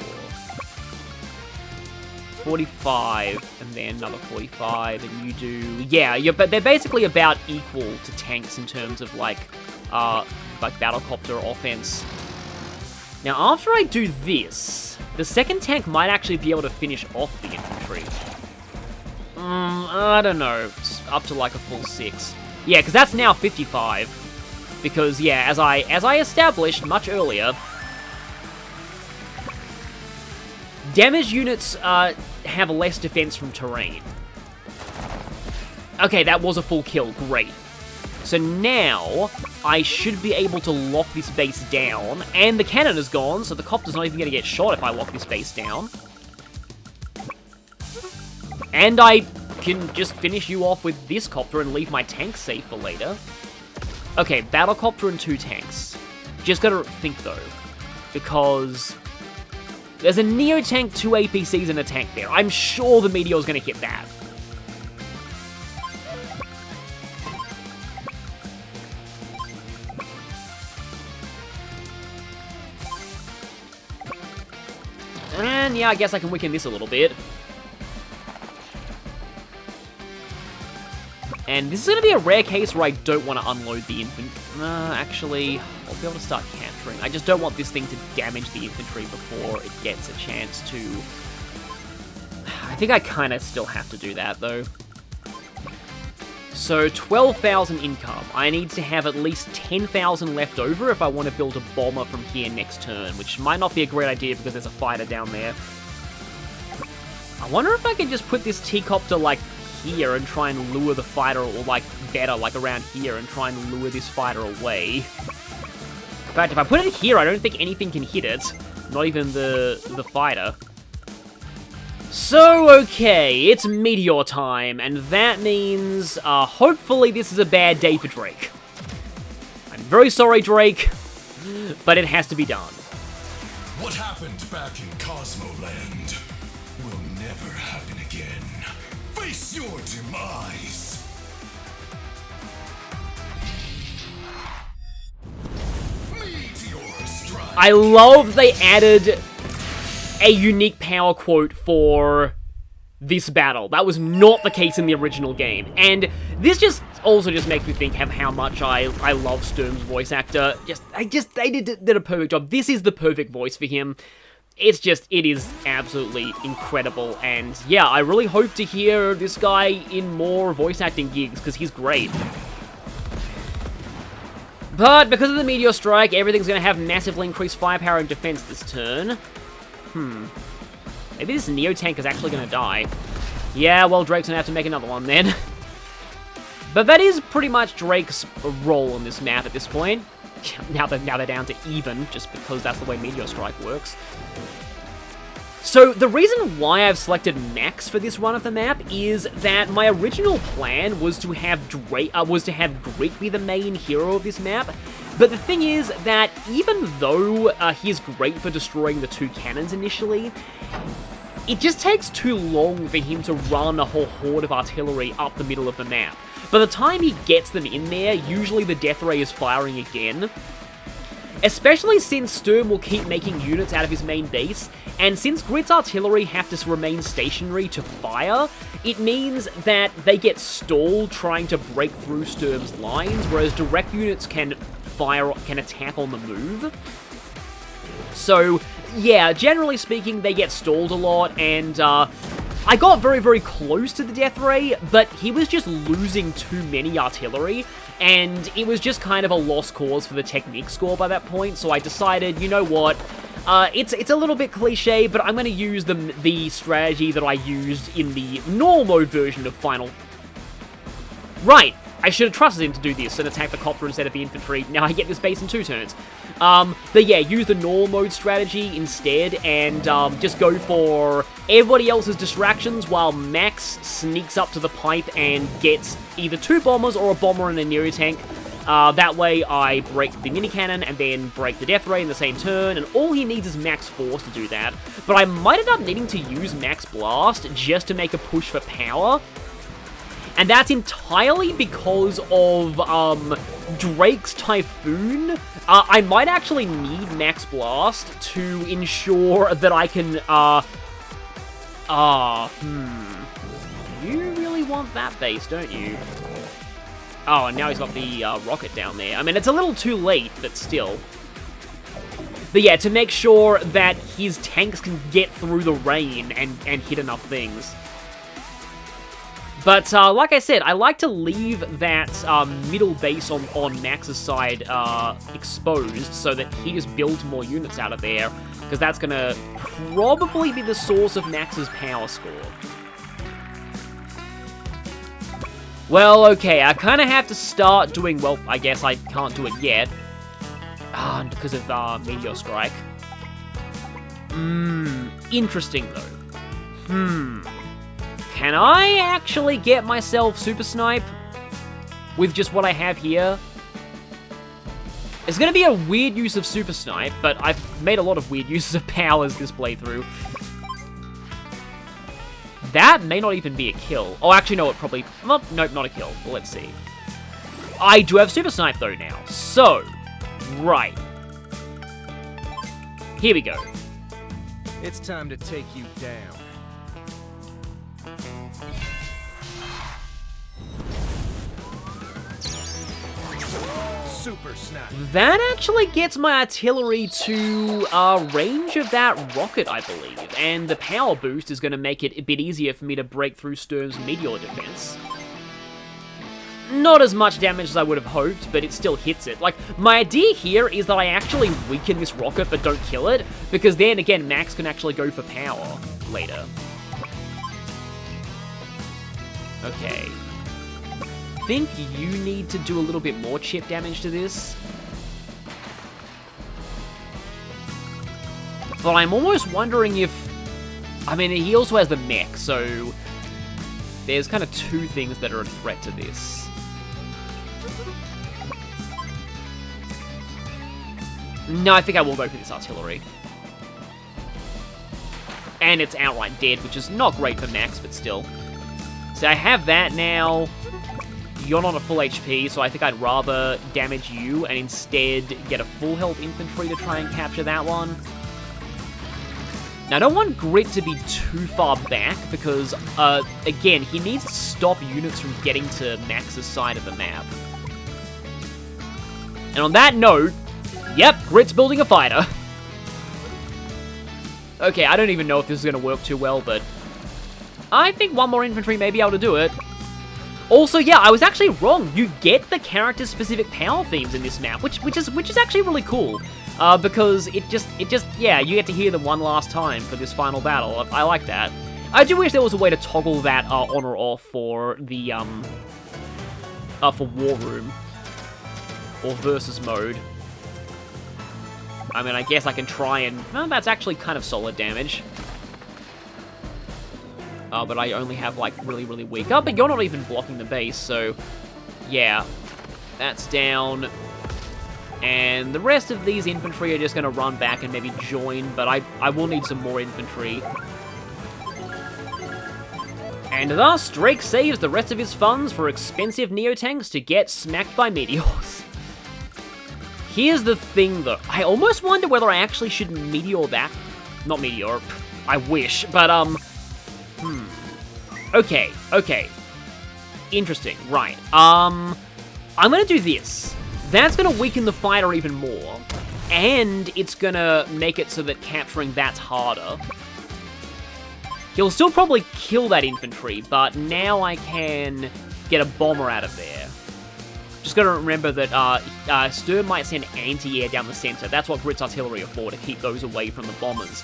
45, and then another 45, and you do... yeah, but they're basically about equal to tanks in terms of, like battlecopter offense. Now, after I do this, the second tank might actually be able to finish off the infantry. I don't know, it's up to like a full 6. Yeah, because that's now 55. Because, yeah, as I established much earlier, damage units have less defense from terrain. Okay, that was a full kill. Great. So now, I should be able to lock this base down, and the cannon is gone, so the copter's not even going to get shot if I lock this base down. And I can just finish you off with this copter and leave my tanks safe for later. Okay, battlecopter and 2 tanks. Just gotta think, though, because... there's a Neo tank, 2 APCs, and a tank there. I'm sure the Meteor's gonna hit that. And yeah, I guess I can weaken this a little bit. And this is gonna be a rare case where I don't want to unload the infantry. Actually, I'll be able to start capturing. I just don't want this thing to damage the infantry before it gets a chance to... I think I kind of still have to do that, though. So, 12,000 income. I need to have at least 10,000 left over if I want to build a bomber from here next turn, which might not be a great idea because there's a fighter down there. I wonder if I could just put this T-copter, like, here and try and lure the fighter, or like better, like around here and try and lure this fighter away. In fact, if I put it here, I don't think anything can hit it. Not even the fighter. So, okay, it's meteor time, and that means, hopefully this is a bad day for Drake. I'm very sorry, Drake, but it has to be done. What happened back in Cosmoland will never happen again. Face your demise! Meteor strike! I love they added a unique power quote for this battle. That was not the case in the original game. And this just also just makes me think of how much I love Sturm's voice actor. They did a perfect job. This is the perfect voice for him. It is absolutely incredible. And yeah, I really hope to hear this guy in more voice acting gigs, because he's great. But because of the meteor strike, everything's going to have massively increased firepower and defense this turn. Maybe this Neo tank is actually going to die. Yeah, well, Drake's going to have to make another one then. But that is pretty much Drake's role on this map at this point. Now they're down to even, just because that's the way Meteor Strike works. So the reason why I've selected Max for this run of the map is that my original plan was to have Grit be the main hero of this map. But the thing is that even though he's great for destroying the two cannons initially, it just takes too long for him to run a whole horde of artillery up the middle of the map. By the time he gets them in there, usually the Death Ray is firing again. Especially since Sturm will keep making units out of his main base, and since Grit's artillery have to remain stationary to fire, it means that they get stalled trying to break through Sturm's lines, whereas direct units can attack on the move. So, yeah, generally speaking, they get stalled a lot, and I got very, very close to the Death Ray, but he was just losing too many artillery, and it was just kind of a lost cause for the technique score by that point, so I decided, you know what, it's a little bit cliche, but I'm going to use the strategy that I used in the normal mode version of Final... Right, I should have trusted him to do this and attack the copter instead of the infantry. Now I get this base in 2 turns. But yeah, use the normal mode strategy instead, and just go for everybody else's distractions while Max sneaks up to the pipe and gets either 2 bombers or a bomber and a Neo tank. That way I break the mini cannon and then break the Death Ray in the same turn, and all he needs is Max Force to do that. But I might end up needing to use Max Blast just to make a push for power. And that's entirely because of Drake's Typhoon. I might actually need Max Blast to ensure that I can... You really want that base, don't you? Oh, and now he's got the rocket down there. I mean, it's a little too late, but still. But yeah, to make sure that his tanks can get through the rain and hit enough things. But, like I said, I like to leave that middle base on Max's side exposed so that he just builds more units out of there, because that's going to probably be the source of Max's power score. Well, okay, I kind of have to start doing, well, I guess I can't do it yet, because of Meteor Strike. Interesting, though. Can I actually get myself Super Snipe with just what I have here? It's going to be a weird use of Super Snipe, but I've made a lot of weird uses of powers this playthrough. That may not even be a kill. Oh, actually, no, it probably... Well, nope, not a kill. Well, let's see. I do have Super Snipe, though, now. So, right. Here we go. It's time to take you down. Super Snap. That actually gets my artillery to range of that rocket, I believe, and the power boost is going to make it a bit easier for me to break through Sturm's meteor defense. Not as much damage as I would have hoped, but it still hits it. Like, my idea here is that I actually weaken this rocket but don't kill it, because then, again, Max can actually go for power later. Okay. Think you need to do a little bit more chip damage to this. But I'm almost wondering if... I mean, he also has the mech, so... There's kind of two things that are a threat to this. No, I think I will go for this artillery. And it's outright dead, which is not great for Max, but still. So I have that now. You're not a full HP, so I think I'd rather damage you and instead get a full health infantry to try and capture that one. Now, I don't want Grit to be too far back because, again, he needs to stop units from getting to Max's side of the map. And on that note, yep, Grit's building a fighter. Okay, I don't even know if this is going to work too well, but I think one more infantry may be able to do it. Also, yeah, I was actually wrong. You get the character-specific power themes in this map, which is actually really cool. Because it just, yeah, you get to hear them one last time for this final battle. I like that. I do wish there was a way to toggle that on or off for the, for War Room. Or Versus Mode. I mean, I guess I can try and... Well, that's actually kind of solid damage. But I only have, like, really, really weak. Oh, but you're not even blocking the base, so... Yeah. That's down. And the rest of these infantry are just going to run back and maybe join, but I will need some more infantry. And thus, Drake saves the rest of his funds for expensive Neotanks to get smacked by meteors. Here's the thing, though. I almost wonder whether I actually should meteor that. Not meteor. I wish, but, Okay. Interesting, right. I'm gonna do this. That's gonna weaken the fighter even more, and it's gonna make it so that capturing that's harder. He'll still probably kill that infantry, but now I can get a bomber out of there. Just gotta remember that Sturm might send anti-air down the center. That's what Grit's artillery are for, to keep those away from the bombers.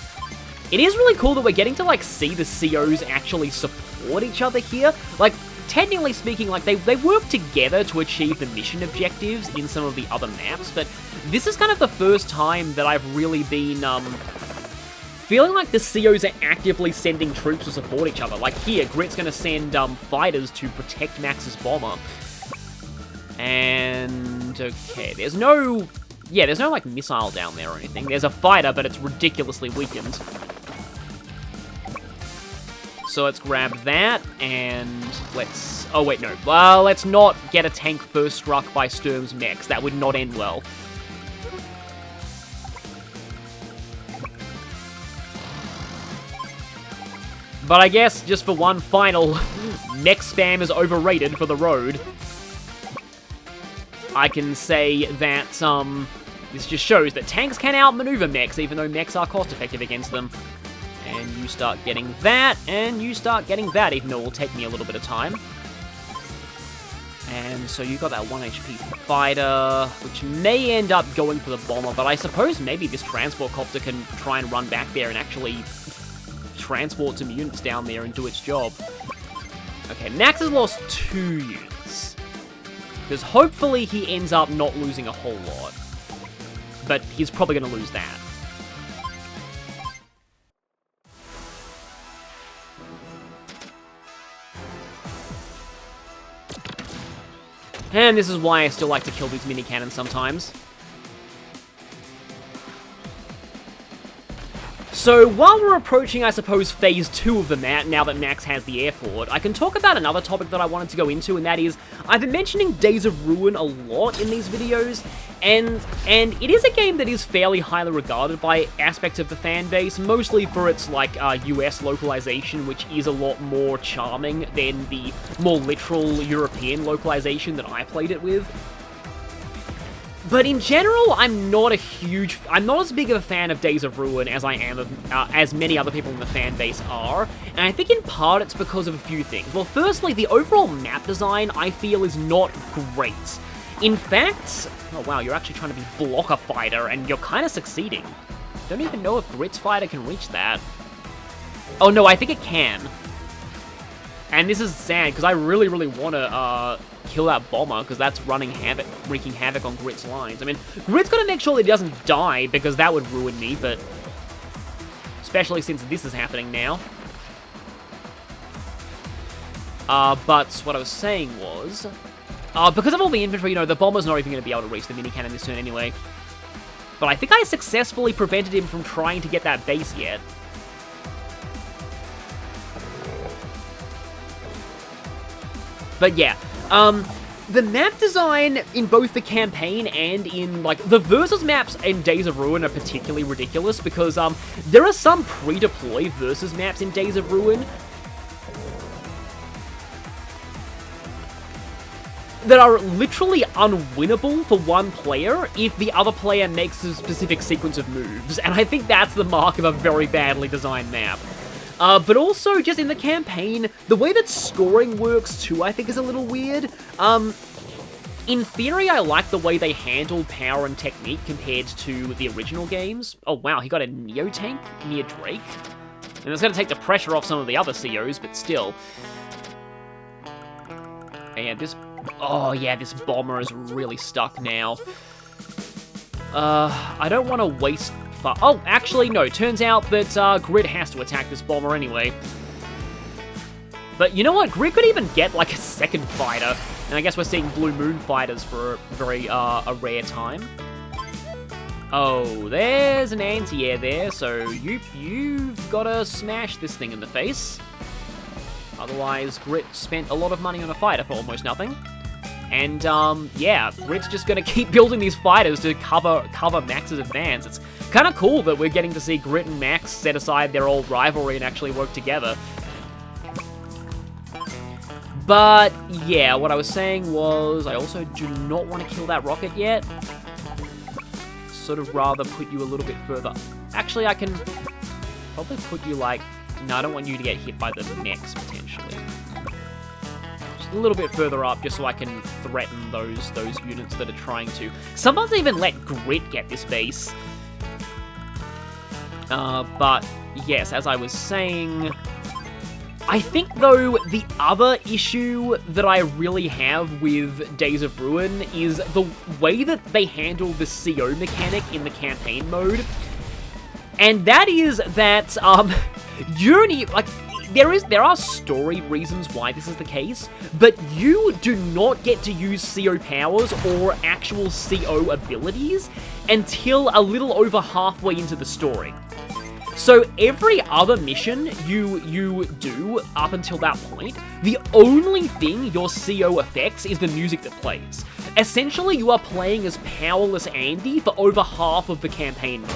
It is really cool that we're getting to, like, see the COs actually support each other here. Like, technically speaking, like, they work together to achieve the mission objectives in some of the other maps, but this is kind of the first time that I've really been, feeling like the COs are actively sending troops to support each other. Like, here, Grit's gonna send, fighters to protect Max's bomber. And, okay, there's no, like, missile down there or anything. There's a fighter, but it's ridiculously weakened. So let's grab that, and let's... Oh, wait, no. Well, let's not get a tank first struck by Sturm's mechs. That would not end well. But I guess, just for one final, mech spam is overrated for the road. I can say that, this just shows that tanks can outmaneuver mechs, even though mechs are cost-effective against them. And you start getting that, and you start getting that, even though it will take me a little bit of time. And so you got that 1 HP fighter, which may end up going for the bomber, but I suppose maybe this transport copter can try and run back there and actually transport some units down there and do its job. Okay, Max has lost 2 units. Because hopefully he ends up not losing a whole lot. But he's probably going to lose that. And this is why I still like to kill these mini cannons sometimes. So, while we're approaching, I suppose, Phase 2 of the map, now that Max has the airport, I can talk about another topic that I wanted to go into, and that is, I've been mentioning Days of Ruin a lot in these videos, and it is a game that is fairly highly regarded by aspects of the fan base, mostly for its, like, US localization, which is a lot more charming than the more literal European localization that I played it with. But in general, I'm not as big of a fan of Days of Ruin as I am of, as many other people in the fan base are, and I think in part it's because of a few things. Well, firstly, the overall map design, I feel, is not great. In fact, oh wow, you're actually trying to be blocker fighter, and you're kind of succeeding. Don't even know if Grit's fighter can reach that. Oh no, I think it can. And this is sad, because I really, really want to kill that bomber, because that's wreaking havoc on Grit's lines. I mean, Grit's got to make sure that he doesn't die, because that would ruin me, but... especially since this is happening now. But what I was saying was... because of all the infantry, you know, the bomber's not even going to be able to reach the minicannon this turn anyway. But I think I successfully prevented him from trying to get that base yet. But yeah, the map design in both the campaign and in, like, the versus maps in Days of Ruin are particularly ridiculous because, there are some pre-deploy versus maps in Days of Ruin that are literally unwinnable for one player if the other player makes a specific sequence of moves, and I think that's the mark of a very badly designed map. But also, just in the campaign, the way that scoring works too, I think is a little weird. In theory, I like the way they handle power and technique compared to the original games. Oh wow, he got a Neo tank near Drake. And it's going to take the pressure off some of the other COs, but still. And this... oh yeah, this bomber is really stuck now. I don't want to waste... oh, actually, no. Turns out that Grit has to attack this bomber anyway. But you know what? Grit could even get, like, a second fighter. And I guess we're seeing Blue Moon fighters for a very, a rare time. Oh, there's an anti-air there, so you've got to smash this thing in the face. Otherwise, Grit spent a lot of money on a fighter for almost nothing. And, yeah, Grit's just gonna keep building these fighters to cover Max's advance. It's kind of cool that we're getting to see Grit and Max set aside their old rivalry and actually work together. But, yeah, what I was saying was I also do not want to kill that rocket yet. Sort of rather put you a little bit further. Actually, I can probably put you, like... no, I don't want you to get hit by the mechs, potentially. Just a little bit further up, just so I can threaten those units that are trying to... sometimes even let Grit get this base. But, yes, as I was saying... I think, though, the other issue that I really have with Days of Ruin is the way that they handle the CO mechanic in the campaign mode. And that is that, there are story reasons why this is the case, but you do not get to use CO powers or actual CO abilities until a little over halfway into the story. So every other mission you do up until that point, the only thing your CO affects is the music that plays. Essentially, you are playing as powerless Andy for over half of the campaign mode.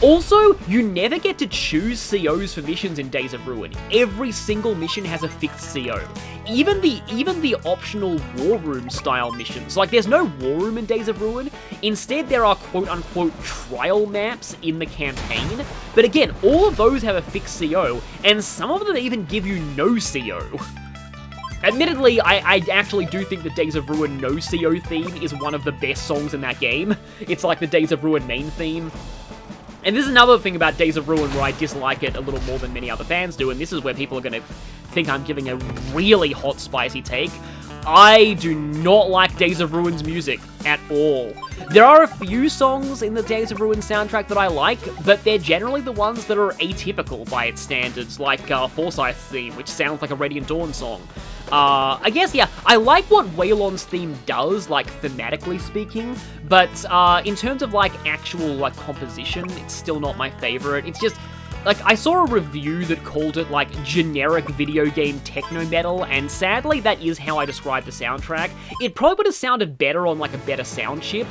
Also, you never get to choose COs for missions in Days of Ruin. Every single mission has a fixed CO. Even the optional War Room style missions. Like, there's no War Room in Days of Ruin. Instead, there are quote-unquote trial maps in the campaign. But again, all of those have a fixed CO, and some of them even give you no CO. Admittedly, I actually do think the Days of Ruin no CO theme is one of the best songs in that game. It's like the Days of Ruin main theme. And this is another thing about Days of Ruin where I dislike it a little more than many other fans do, and this is where people are going to think I'm giving a really hot, spicy take. I do not like Days of Ruin's music at all. There are a few songs in the Days of Ruin soundtrack that I like, but they're generally the ones that are atypical by its standards, like Forsyth's theme, which sounds like a Radiant Dawn song. I guess, yeah, I like what Waylon's theme does, like, thematically speaking, but in terms of, like, actual, like, composition, it's still not my favorite. It's just, like, I saw a review that called it, like, generic video game techno metal, and sadly, that is how I describe the soundtrack. It probably would have sounded better on, like, a better sound chip.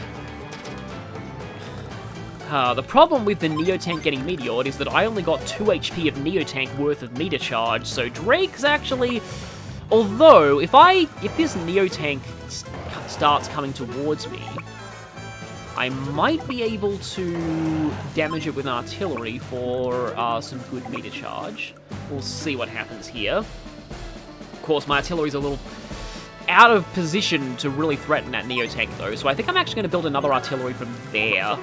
The problem with the Neo tank getting meteored is that I only got 2 HP of Neo tank worth of meter charge, so Drake's actually... although, if this Neo tank starts coming towards me, I might be able to damage it with artillery for some good meter charge. We'll see what happens here. Of course, my artillery's a little out of position to really threaten that Neo tank, though, so I think I'm actually going to build another artillery from there.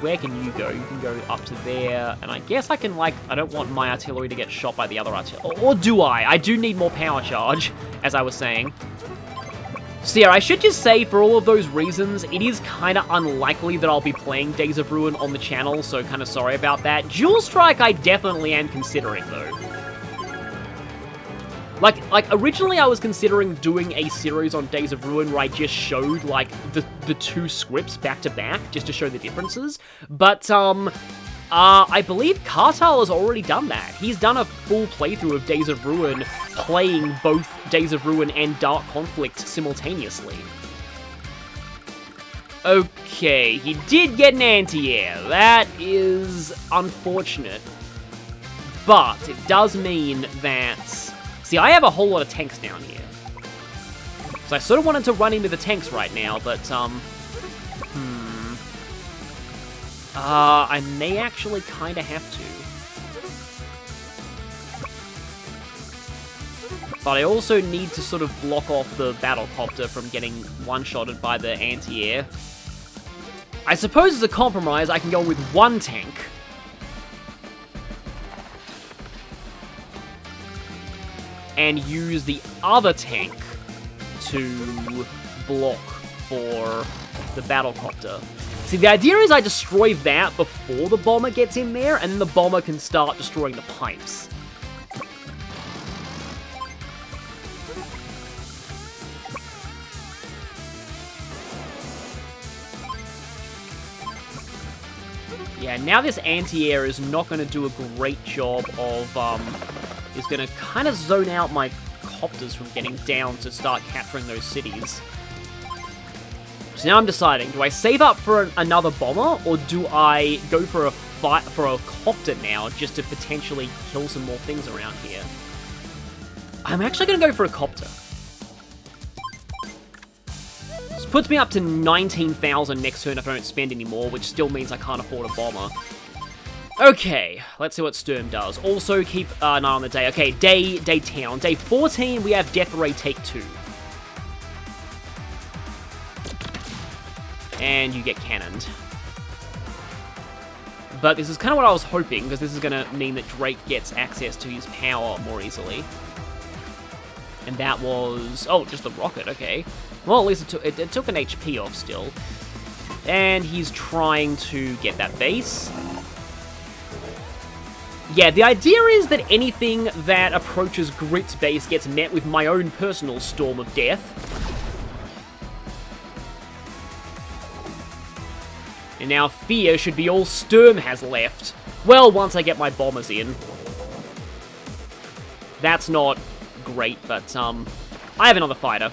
where can you go? You can go up to there, and I guess I can, like, I don't want my artillery to get shot by the other artillery. Or do I? I do need more power charge, as I was saying. So yeah, I should just say, for all of those reasons, it is kind of unlikely that I'll be playing Days of Ruin on the channel, so kind of sorry about that. Dual Strike I definitely am considering, though. Like originally I was considering doing a series on Days of Ruin where I just showed, like, the two scripts back to back, just to show the differences, but, I believe Kartal has already done that. He's done a full playthrough of Days of Ruin, playing both Days of Ruin and Dark Conflict simultaneously. Okay, he did get an anti-air. That is unfortunate. But it does mean that... See, I have a whole lot of tanks down here. So I sort of wanted to run into the tanks right now, but, I may actually kind of have to. But I also need to sort of block off the battlecopter from getting one-shotted by the anti-air. I suppose as a compromise, I can go with one tank. And use the other tank to block for the battlecopter. See, the idea is I destroy that before the bomber gets in there, and then the bomber can start destroying the pipes. Yeah, now this anti-air is not going to do a great job of, is going to kind of zone out my copters from getting down to start capturing those cities. So now I'm deciding, do I save up for another bomber, or do I go for a fight for a copter now, just to potentially kill some more things around here? I'm actually going to go for a copter. This puts me up to 19,000 next turn if I don't spend any more, which still means I can't afford a bomber. Okay, let's see what Sturm does. Also, keep an eye on the day. Okay, day 10. On day 14, we have Death Ray Take 2. And you get cannoned. But this is kind of what I was hoping, because this is going to mean that Drake gets access to his power more easily. And that was... Oh, just the rocket, okay. Well, at least it took an HP off still. And he's trying to get that base. Yeah, the idea is that anything that approaches Grit's base gets met with my own personal storm of death. And now fear should be all Sturm has left. Well, once I get my bombers in. That's not great, but, I have another fighter.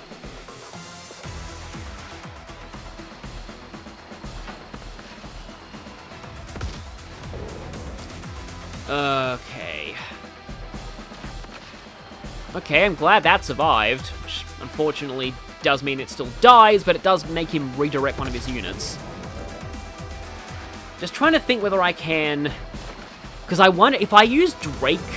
Okay. Okay, I'm glad that survived, which unfortunately does mean it still dies, but it does make him redirect one of his units. Just trying to think whether I can... Because I wonder, if I use Drake's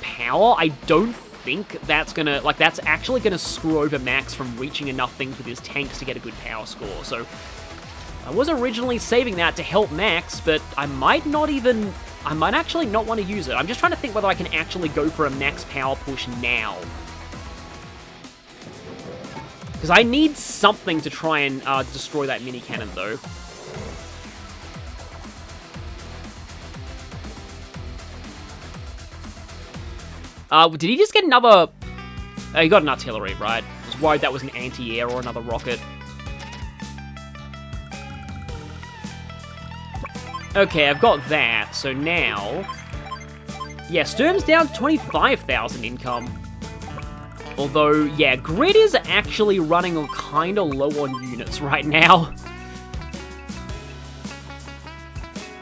power, I don't think that's gonna... Like, that's actually gonna screw over Max from reaching enough things with his tanks to get a good power score, so... I was originally saving that to help Max, but I might not even... I might actually not want to use it. I'm just trying to think whether I can actually go for a max power push now. Because I need something to try and destroy that mini cannon, though. Did he just get another... he got an artillery, right? I was worried that was an anti-air or another rocket. Okay, I've got that, so now... Yeah, Sturm's down 25,000 income. Although, yeah, Grid is actually running kind of low on units right now.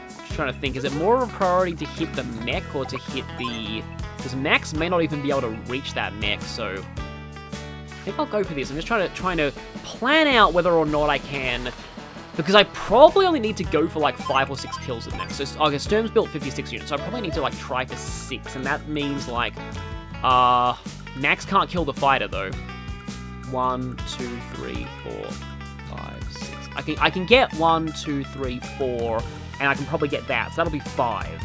Just trying to think, is it more of a priority to hit the mech or to hit the... Because Max may not even be able to reach that mech, so... I think I'll go for this. I'm just trying to plan out whether or not I can... Because I probably only need to go for like 5 or 6 kills at next. So, okay, Sturm's built 56 units, so I probably need to like try for 6, and that means like, Max can't kill the fighter though. 1, 2, 3, 4, 5, 6. I can get 1, 2, 3, 4, and I can probably get that, so that'll be 5.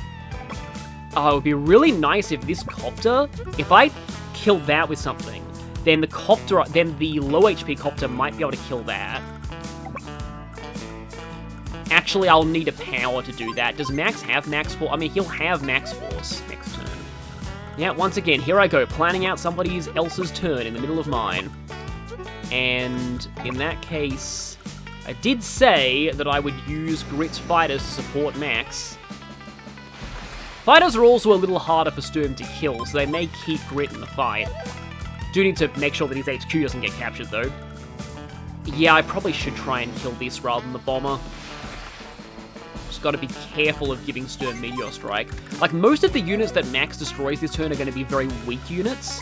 Oh, it would be really nice if this copter, if I killed that with something, then the low HP copter might be able to kill that. Actually, I'll need a power to do that. Does Max have Max Force? I mean, he'll have Max Force next turn. Yeah, once again, here I go, planning out somebody else's turn in the middle of mine. And in that case, I did say that I would use Grit's fighters to support Max. Fighters are also a little harder for Sturm to kill, so they may keep Grit in the fight. Do need to make sure that his HQ doesn't get captured, though. Yeah, I probably should try and kill this rather than the bomber. Just gotta be careful of giving Sturm Meteor Strike. Like, most of the units that Max destroys this turn are going to be very weak units.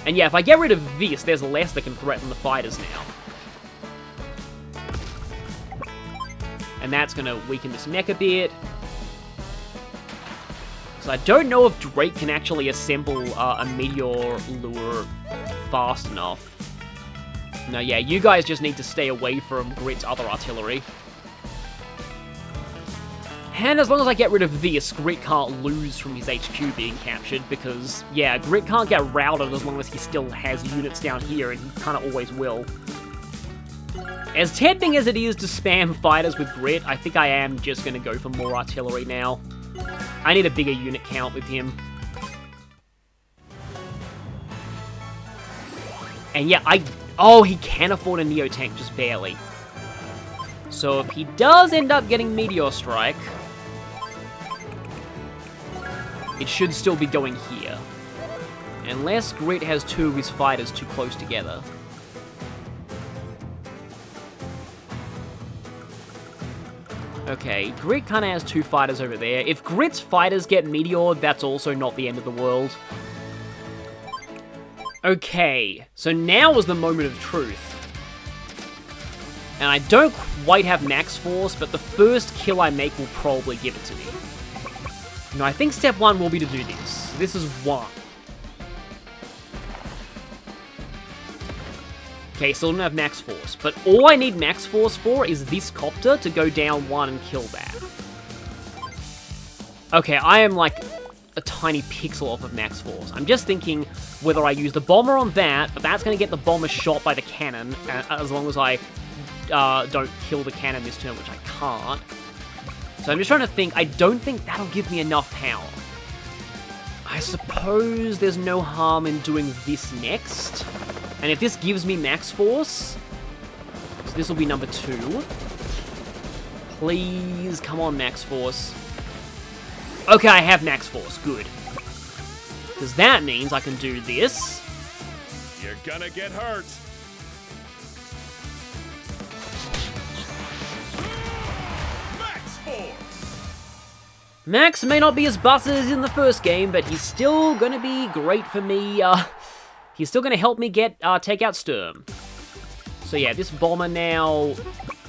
And yeah, if I get rid of this, there's less that can threaten the fighters now. And that's going to weaken this mech a bit. So I don't know if Drake can actually assemble a Meteor lure fast enough. No, yeah, you guys just need to stay away from Grit's other artillery. And as long as I get rid of this, Grit can't lose from his HQ being captured, because, yeah, Grit can't get routed as long as he still has units down here, and he kind of always will. As tempting as it is to spam fighters with Grit, I think I am just going to go for more artillery now. I need a bigger unit count with him. And yeah, oh, he can afford a Neo Tank, just barely. So if he does end up getting Meteor Strike, it should still be going here. Unless Grit has two of his fighters too close together. Okay, Grit kind of has two fighters over there. If Grit's fighters get Meteored, that's also not the end of the world. Okay, so now was the moment of truth. And I don't quite have Max Force, but the first kill I make will probably give it to me. No, I think step 1 will be to do this. This is 1. Okay, still don't have Max Force, but all I need Max Force for is this copter to go down 1 and kill that. Okay, I am like a tiny pixel off of Max Force. I'm just thinking whether I use the bomber on that, but that's going to get the bomber shot by the cannon, as long as I don't kill the cannon this turn, which I can't. So I'm just trying to think. I don't think that'll give me enough power. I suppose there's no harm in doing this next. And if this gives me Max Force, so this will be number 2. Please, come on, Max Force. Okay, I have Max Force. Good. Because that means I can do this. You're gonna get hurt. Max may not be as busted as in the first game, but he's still gonna be great for me. He's still gonna help me take out Sturm. So yeah, this bomber now,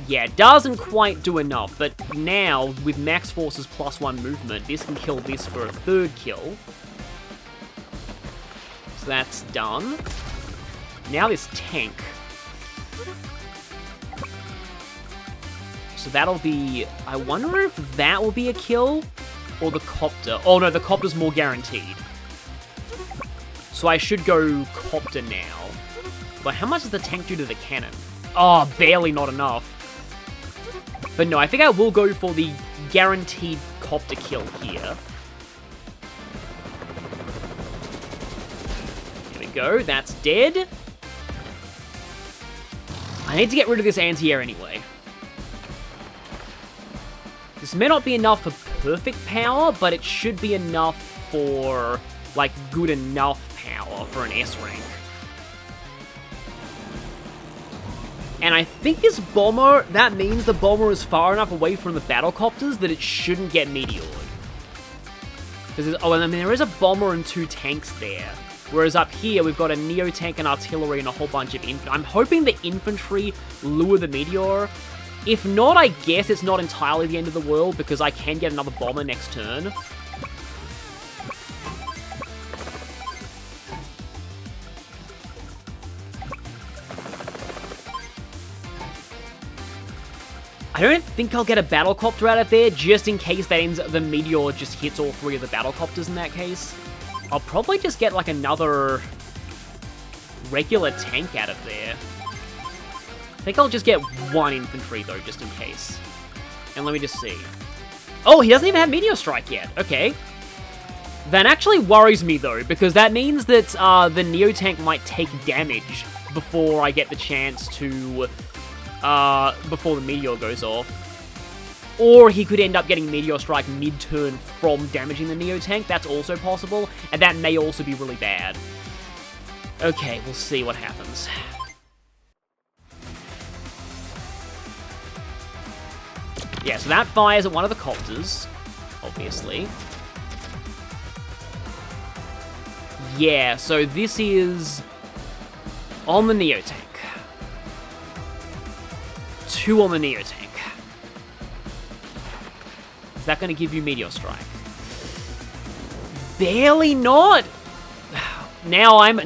yeah, doesn't quite do enough, but now, with Max Force's +1 movement, this can kill this for a 3rd kill. So that's done. Now this tank. So that'll be, I wonder if that will be a kill, or the copter. Oh no, the copter's more guaranteed. So I should go copter now. But how much does the tank do to the cannon? Oh, barely not enough. But no, I think I will go for the guaranteed copter kill here. Here we go, that's dead. I need to get rid of this anti-air anyway. This may not be enough for perfect power, but it should be enough for, like, good enough power for an S rank. And I think this bomber, that means the bomber is far enough away from the battlecopters that it shouldn't get meteored. Oh, and I mean, there is a bomber and 2 tanks there. Whereas up here, we've got a Neo tank and artillery and a whole bunch of infantry. I'm hoping the infantry lure the meteor. If not, I guess it's not entirely the end of the world, because I can get another bomber next turn. I don't think I'll get a battlecopter out of there, just in case the meteor just hits all 3 of the battlecopters in that case. I'll probably just get, like, another regular tank out of there. I think I'll just get 1 infantry, though, just in case. And let me just see. Oh, he doesn't even have Meteor Strike yet. Okay. That actually worries me, though, because that means that the Neo Tank might take damage before I get the chance to... before the Meteor goes off. Or he could end up getting Meteor Strike mid-turn from damaging the Neo Tank. That's also possible, and that may also be really bad. Okay, we'll see what happens. Yeah, so that fires at one of the copters, obviously. Yeah, so this is on the Neo Tank. 2 on the Neo Tank. Is that going to give you Meteor Strike? Barely not. Now I'm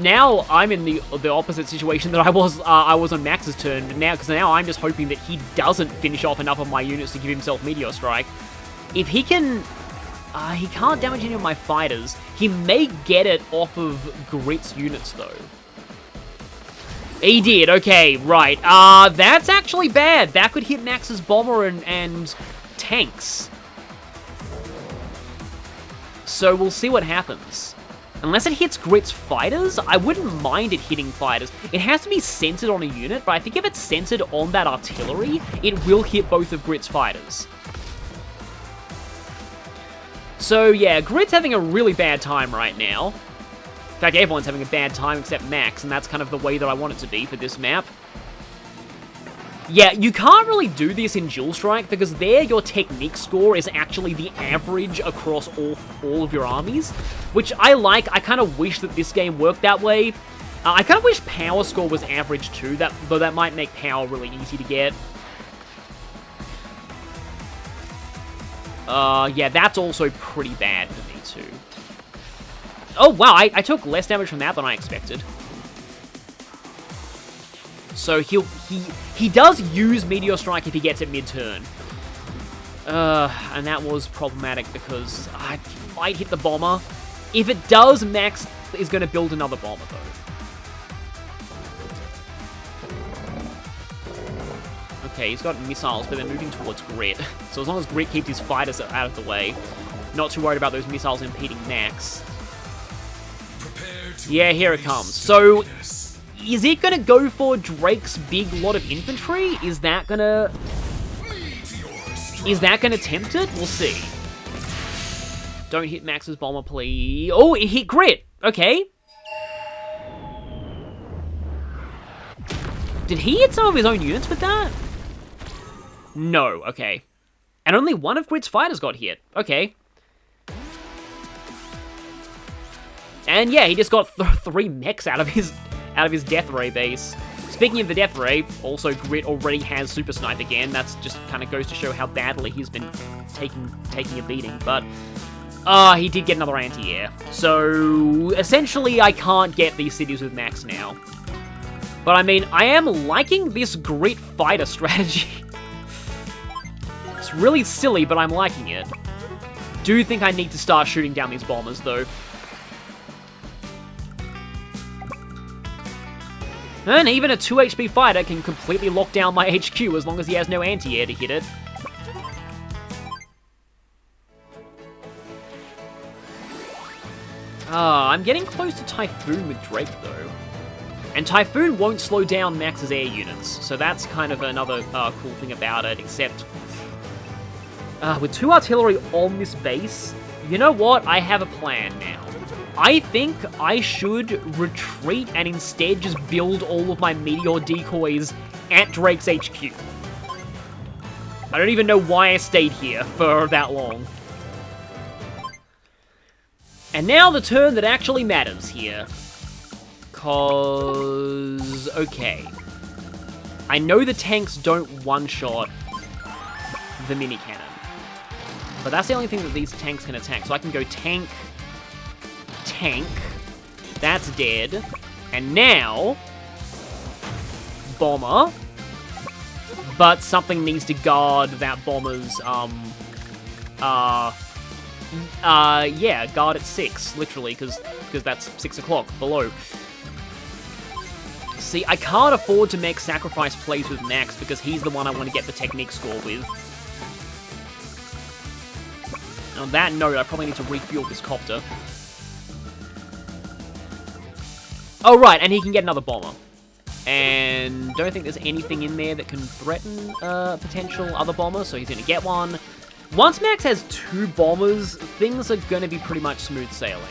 in the opposite situation that I was on Max's turn. Because now I'm just hoping that he doesn't finish off enough of my units to give himself Meteor Strike. If he can, he can't damage any of my fighters. He may get it off of Grit's units though. He did. Okay, right. That's actually bad. That could hit Max's bomber and tanks. So we'll see what happens. Unless it hits Grit's fighters, I wouldn't mind it hitting fighters. It has to be centered on a unit, but I think if it's centered on that artillery, it will hit both of Grit's fighters. So yeah, Grit's having a really bad time right now. In fact, everyone's having a bad time except Max, and that's kind of the way that I want it to be for this map. Yeah, you can't really do this in Dual Strike, because there your technique score is actually the average across all of your armies, which I like. I kind of wish that this game worked that way. I kind of wish power score was average too, though that might make power really easy to get. Yeah, that's also pretty bad for me too. Oh wow, I took less damage from that than I expected. So he does use Meteor Strike if he gets it mid-turn. And that was problematic because I might hit the bomber. If it does, Max is going to build another bomber though. Okay, he's got missiles, but they're moving towards Grit. So as long as Grit keeps his fighters out of the way, not too worried about those missiles impeding Max. Yeah, here it comes. So, is it going to go for Drake's big lot of infantry? Is that going to tempt it? We'll see. Don't hit Max's bomber, please. Oh, it hit Grit. Okay. Did he hit some of his own units with that? No, okay. And only one of Grit's fighters got hit. Okay. And yeah, he just got 3 mechs out of his Death Ray base. Speaking of the Death Ray, also Grit already has Super Snipe again. That's just kind of goes to show how badly he's been taking a beating. But he did get another anti-air. So essentially, I can't get these cities with Max now. But I mean, I am liking this Grit fighter strategy. It's really silly, but I'm liking it. Do think I need to start shooting down these bombers, though. And even a 2 HP fighter can completely lock down my HQ as long as he has no anti-air to hit it. I'm getting close to Typhoon with Drake, though. And Typhoon won't slow down Max's air units, so that's kind of another cool thing about it, except... with 2 artillery on this base, you know what? I have a plan now. I think I should retreat and instead just build all of my meteor decoys at Drake's HQ. I don't even know why I stayed here for that long. And now the turn that actually matters here. Cause... okay. I know the tanks don't one-shot the mini cannon. But that's the only thing that these tanks can attack. So I can go tank... tank. That's dead. And now... bomber. but something needs to guard that bomber's, yeah, guard at 6, literally, because that's 6 o'clock below. See, I can't afford to make sacrifice plays with Max because he's the one I want to get the technique score with. And on that note, I probably need to refuel this copter. Oh, right, and he can get another bomber. And don't think there's anything in there that can threaten potential other bomber, so he's going to get one. Once Max has 2 bombers, things are going to be pretty much smooth sailing.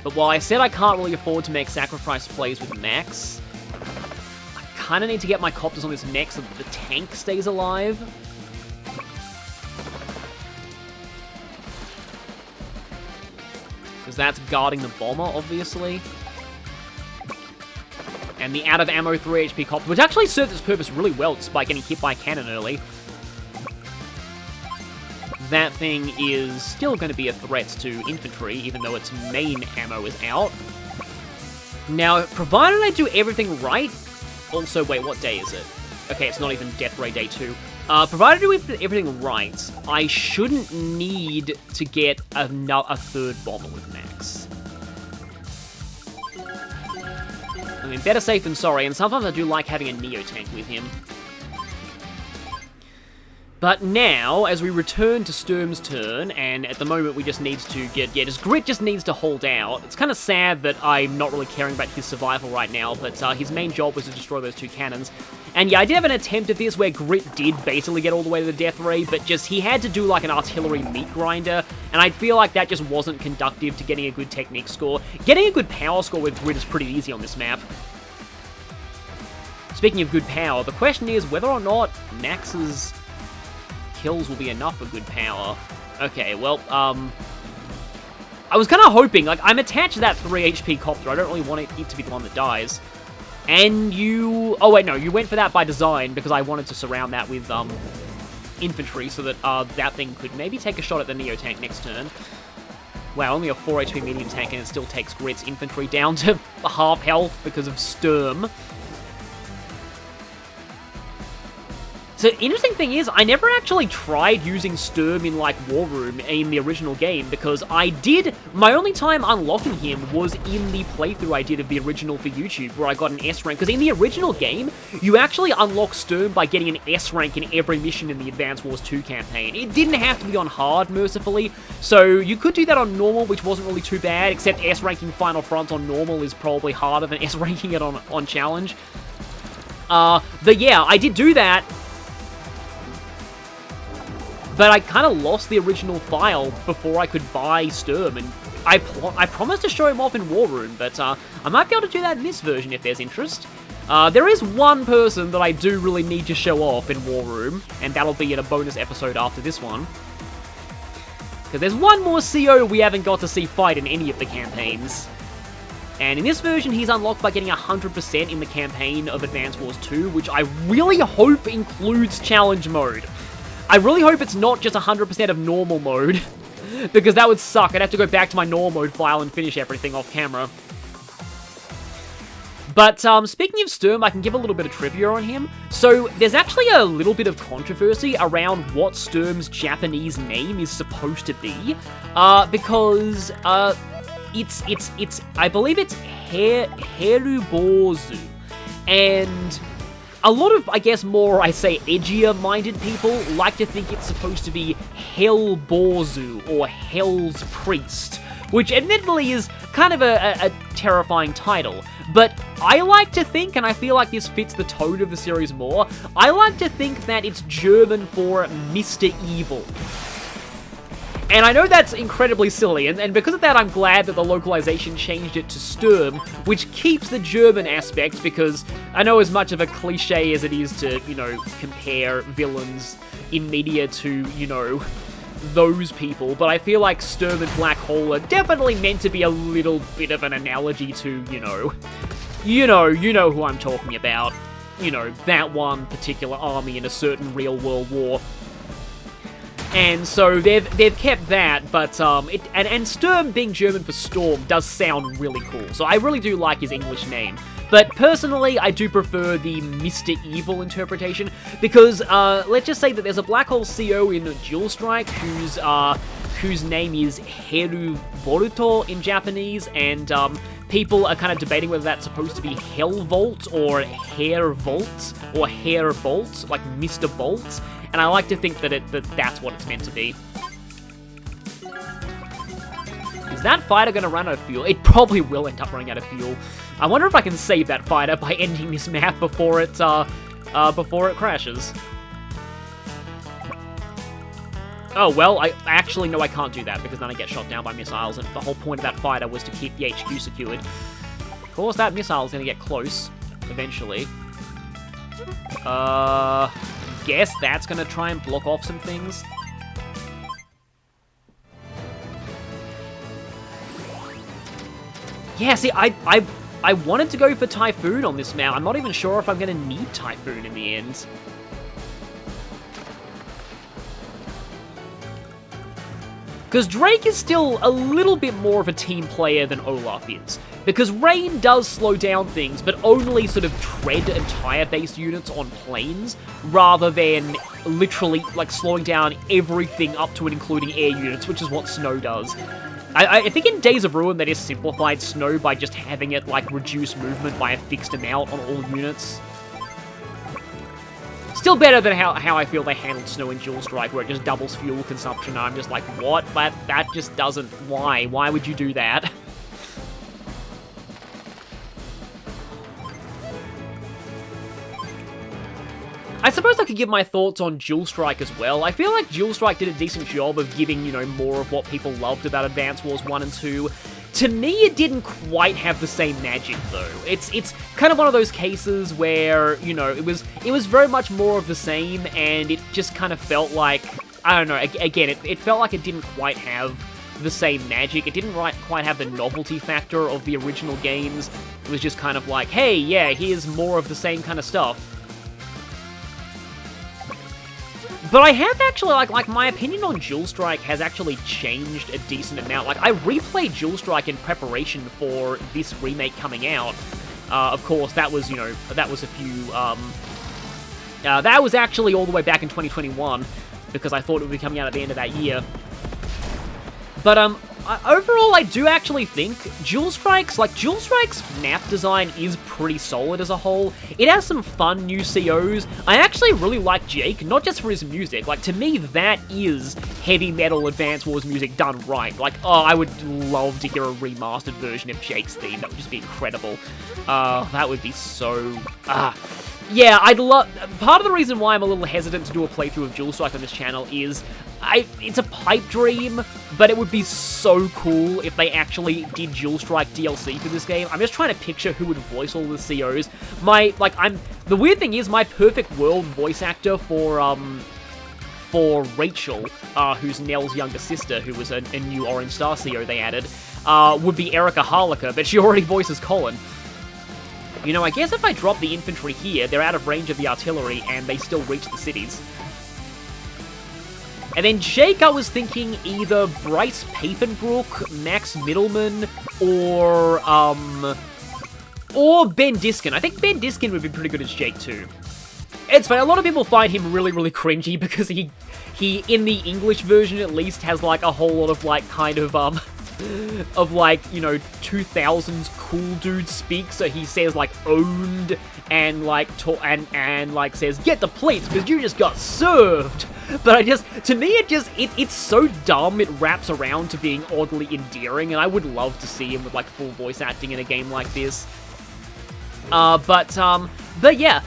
But while I said I can't really afford to make sacrifice plays with Max, I kind of need to get my copters on this next so that the tank stays alive. Because that's guarding the bomber, obviously. And the out of ammo 3 HP copter, which actually serves its purpose really well despite getting hit by a cannon early. That thing is still going to be a threat to infantry, even though its main ammo is out. Now, provided I do everything right... Also, wait, what day is it? Okay, it's not even Death Ray Day 2. Provided I do everything right, I shouldn't need to get a 3rd bomber with Max. I mean, better safe than sorry, and sometimes I do like having a Neo tank with him. But now, as we return to Sturm's turn, and at the moment we just need to get... Yeah, Grit just needs to hold out. It's kind of sad that I'm not really caring about his survival right now, but his main job was to destroy those 2 cannons. And yeah, I did have an attempt at this where Grit did basically get all the way to the death ray, but just he had to do like an artillery meat grinder, and I feel like that just wasn't conductive to getting a good technique score. Getting a good power score with Grit is pretty easy on this map. Speaking of good power, the question is whether or not Max's kills will be enough for good power. Okay, well, I was kind of hoping, like, I'm attached to that 3 HP copter. I don't really want it to be the one that dies. And you... Oh, wait, no, you went for that by design because I wanted to surround that with, infantry so that, that thing could maybe take a shot at the Neo tank next turn. Wow, only a 4 HP medium tank and it still takes Grit's infantry down to half health because of Sturm. So, interesting thing is, I never actually tried using Sturm in, like, War Room in the original game, because I did... My only time unlocking him was in the playthrough I did of the original for YouTube, where I got an S rank, because in the original game, you actually unlock Sturm by getting an S rank in every mission in the Advance Wars 2 campaign. It didn't have to be on hard, mercifully, so you could do that on normal, which wasn't really too bad, except S ranking Final Front on normal is probably harder than S ranking it on challenge. But yeah, I did do that. But I kind of lost the original file before I could buy Sturm, and I promised to show him off in War Room, but I might be able to do that in this version if there's interest. There is one person that I do really need to show off in War Room, and that'll be in a bonus episode after this one. Because there's one more CO we haven't got to see fight in any of the campaigns. And in this version, he's unlocked by getting 100% in the campaign of Advance Wars 2, which I really hope includes challenge mode. I really hope it's not just 100% of normal mode, because that would suck. I'd have to go back to my normal mode file and finish everything off camera. But speaking of Sturm, I can give a little bit of trivia on him. So there's actually a little bit of controversy around what Sturm's Japanese name is supposed to be, because it's I believe it's Herubozu, and a lot of, I guess, more, I say, edgier-minded people like to think it's supposed to be Hellbozu, or Hell's Priest, which admittedly is kind of a terrifying title. But I like to think, and I feel like this fits the tone of the series more, I like to think that it's German for Mr. Evil. And I know that's incredibly silly, and because of that, I'm glad that the localization changed it to Sturm, which keeps the German aspect, because I know as much of a cliche as it is to, you know, compare villains in media to, you know, those people, but I feel like Sturm and Black Hole are definitely meant to be a little bit of an analogy to, you know who I'm talking about. You know, that one particular army in a certain real-world war. And so they've kept that, but and Sturm being German for storm does sound really cool. So I really do like his English name. But personally, I do prefer the Mr. Evil interpretation because let's just say that there's a black hole CO in Dual Strike whose name is Heru Boruto in Japanese, and people are kind of debating whether that's supposed to be Hell Volt or Hair Volt or Hair Bolt, like Mr. Bolt. And I like to think that that's what it's meant to be. Is that fighter going to run out of fuel? It probably will end up running out of fuel. I wonder if I can save that fighter by ending this map before it crashes. Oh, well, I actually, no, I can't do that, because then I get shot down by missiles, and the whole point of that fighter was to keep the HQ secured. Of course, that missile is going to get close, eventually. Guess that's going to try and block off some things. Yeah, see, I wanted to go for Typhoon on this map. I'm not even sure if I'm going to need Typhoon in the end. Because Drake is still a little bit more of a team player than Olaf is. Because Rain does slow down things, but only sort of tread and tire-based units on planes, rather than literally, like, slowing down everything up to and including air units, which is what Snow does. I think in Days of Ruin they just simplified Snow by just having it, like, reduce movement by a fixed amount on all units. Still better than how I feel they handled Snow in Dual Strike, where it just doubles fuel consumption, and I'm just like, what? That just doesn't... Why? Why would you do that? I suppose I could give my thoughts on Dual Strike as well. I feel like Dual Strike did a decent job of giving, you know, more of what people loved about Advance Wars 1 and 2. To me, it didn't quite have the same magic, though. It's kind of one of those cases where, you know, it was very much more of the same, and it just kind of felt like, I don't know, again, it felt like it didn't quite have the same magic. It didn't quite have the novelty factor of the original games. It was just kind of like, hey, yeah, here's more of the same kind of stuff. But I have actually, like my opinion on Dual Strike has actually changed a decent amount. Like, I replayed Dual Strike in preparation for this remake coming out. Of course, that was, you know, that was a few, that was actually all the way back in 2021, because I thought it would be coming out at the end of that year. But, overall, I do actually think Dual Strike's map design is pretty solid as a whole. It has some fun new COs. I actually really like Jake, not just for his music. Like, to me, that is heavy metal Advance Wars music done right. Like, oh, I would love to hear a remastered version of Jake's theme. That would just be incredible. That would be so... Yeah, I'd love... Part of the reason why I'm a little hesitant to do a playthrough of Dual Strike on this channel is... It's a pipe dream, but it would be so cool if they actually did Dual Strike DLC for this game. I'm just trying to picture who would voice all the COs. The weird thing is, my perfect world voice actor for Rachel, who's Nell's younger sister, who was a new Orange Star CO they added, would be Erica Harlica, but she already voices Colin. You know, I guess if I drop the infantry here, they're out of range of the artillery, and they still reach the cities. And then Jake, I was thinking either Bryce Papenbrook, Max Middleman, or Ben Diskin. I think Ben Diskin would be pretty good as Jake too. It's funny, a lot of people find him really, really cringy because he in the English version at least, has like a whole lot of like kind of like, you know, 2000s cool dude speak, so he says like owned and like and like says get the plates because you just got served. But to me it's so dumb it wraps around to being oddly endearing, and I would love to see him with like full voice acting in a game like this. But yeah,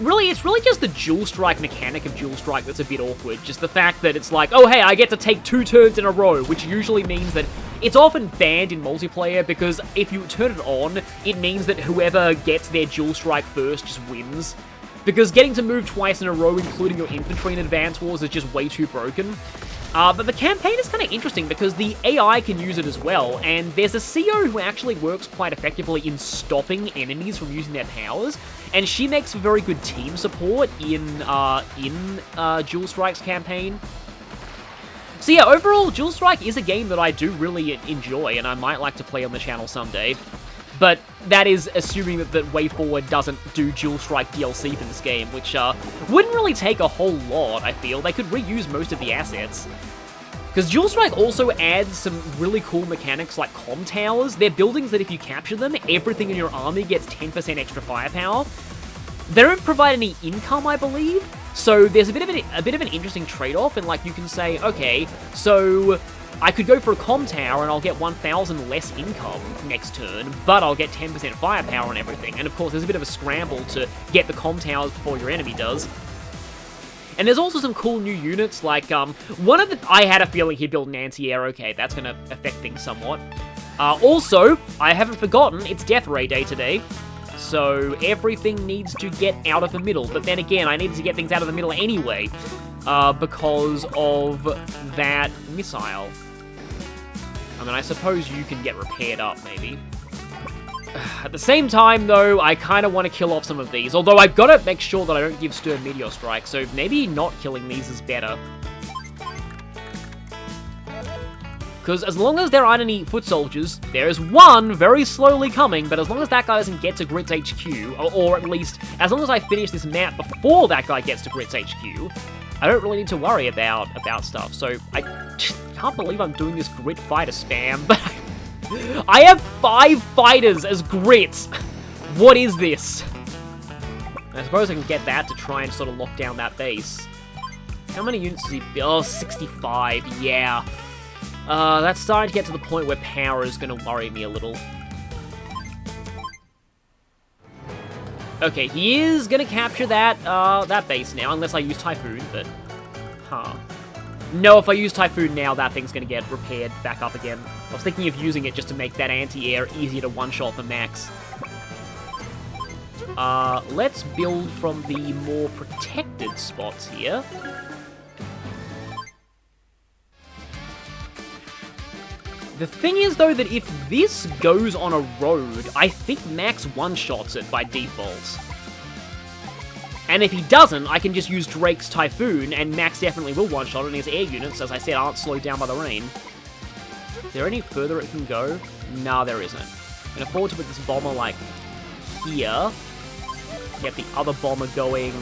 really, it's really just the Dual Strike mechanic of Dual Strike that's a bit awkward. Just the fact that it's like, oh hey, I get to take 2 turns in a row, which usually means that it's often banned in multiplayer, because if you turn it on, it means that whoever gets their Dual Strike first just wins. Because getting to move twice in a row, including your infantry in Advance Wars, is just way too broken. But the campaign is kind of interesting because the AI can use it as well, and there's a CO who actually works quite effectively in stopping enemies from using their powers, and she makes very good team support in Dual Strike's campaign. So yeah, overall, Dual Strike is a game that I do really enjoy, and I might like to play on the channel someday. But that is assuming that Way Forward doesn't do Dual Strike DLC for this game, which wouldn't really take a whole lot, I feel. They could reuse most of the assets. Because Dual Strike also adds some really cool mechanics like comm towers. They're buildings that if you capture them, everything in your army gets 10% extra firepower. They don't provide any income, I believe. So there's a bit of an interesting trade-off, and like you can say, okay, so I could go for a comm tower and I'll get 1,000 less income next turn, but I'll get 10% firepower and everything. And of course, there's a bit of a scramble to get the comm towers before your enemy does. And there's also some cool new units, like, I had a feeling he'd build an anti-air. Okay, that's gonna affect things somewhat. Also, I haven't forgotten, it's Death Ray Day today. So everything needs to get out of the middle. But then again, I needed to get things out of the middle anyway, because of that missile. I mean, I suppose you can get repaired up, maybe. At the same time, though, I kind of want to kill off some of these. Although I've got to make sure that I don't give Sturm Meteor Strike, so maybe not killing these is better. Because as long as there aren't any foot soldiers, there is one very slowly coming, but as long as that guy doesn't get to Grit's HQ, or at least, as long as I finish this map before that guy gets to Grit's HQ, I don't really need to worry about stuff. So, I can't believe I'm doing this Grit fighter spam, but I have 5 fighters as Grit! What is this? I suppose I can get that to try and sort of lock down that base. How many units does he build? Oh, 65, yeah. That's starting to get to the point where power is going to worry me a little. Okay, he is going to capture that base now, unless I use Typhoon, but... No, if I use Typhoon now, that thing's going to get repaired back up again. I was thinking of using it just to make that anti-air easier to one-shot for Max. Let's build from the more protected spots here. The thing is, though, that if this goes on a road, I think Max one-shots it by default. And if he doesn't, I can just use Drake's Typhoon, and Max definitely will one-shot it, and his air units, as I said, aren't slowed down by the rain. Is there any further it can go? Nah, there isn't. I can afford to put this bomber, like, here. Get the other bomber going.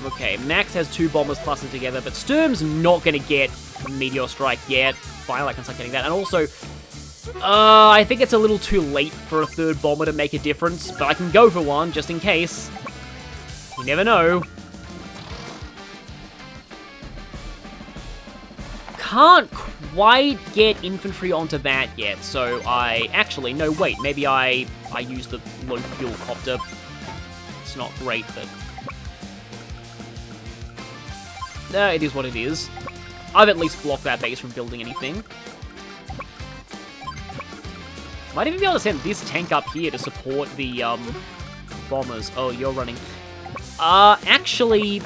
Okay, Max has 2 bombers clustered together, but Sturm's not going to get Meteor Strike yet. Finally, I can start getting that. And also, I think it's a little too late for a 3rd bomber to make a difference, but I can go for one, just in case. You never know. Can't quite get infantry onto that yet, so actually, no, wait, maybe I use the low-fuel copter. It's not great, but... it is what it is. I've at least blocked that base from building anything. Might even be able to send this tank up here to support the, bombers. Oh, you're running. Actually,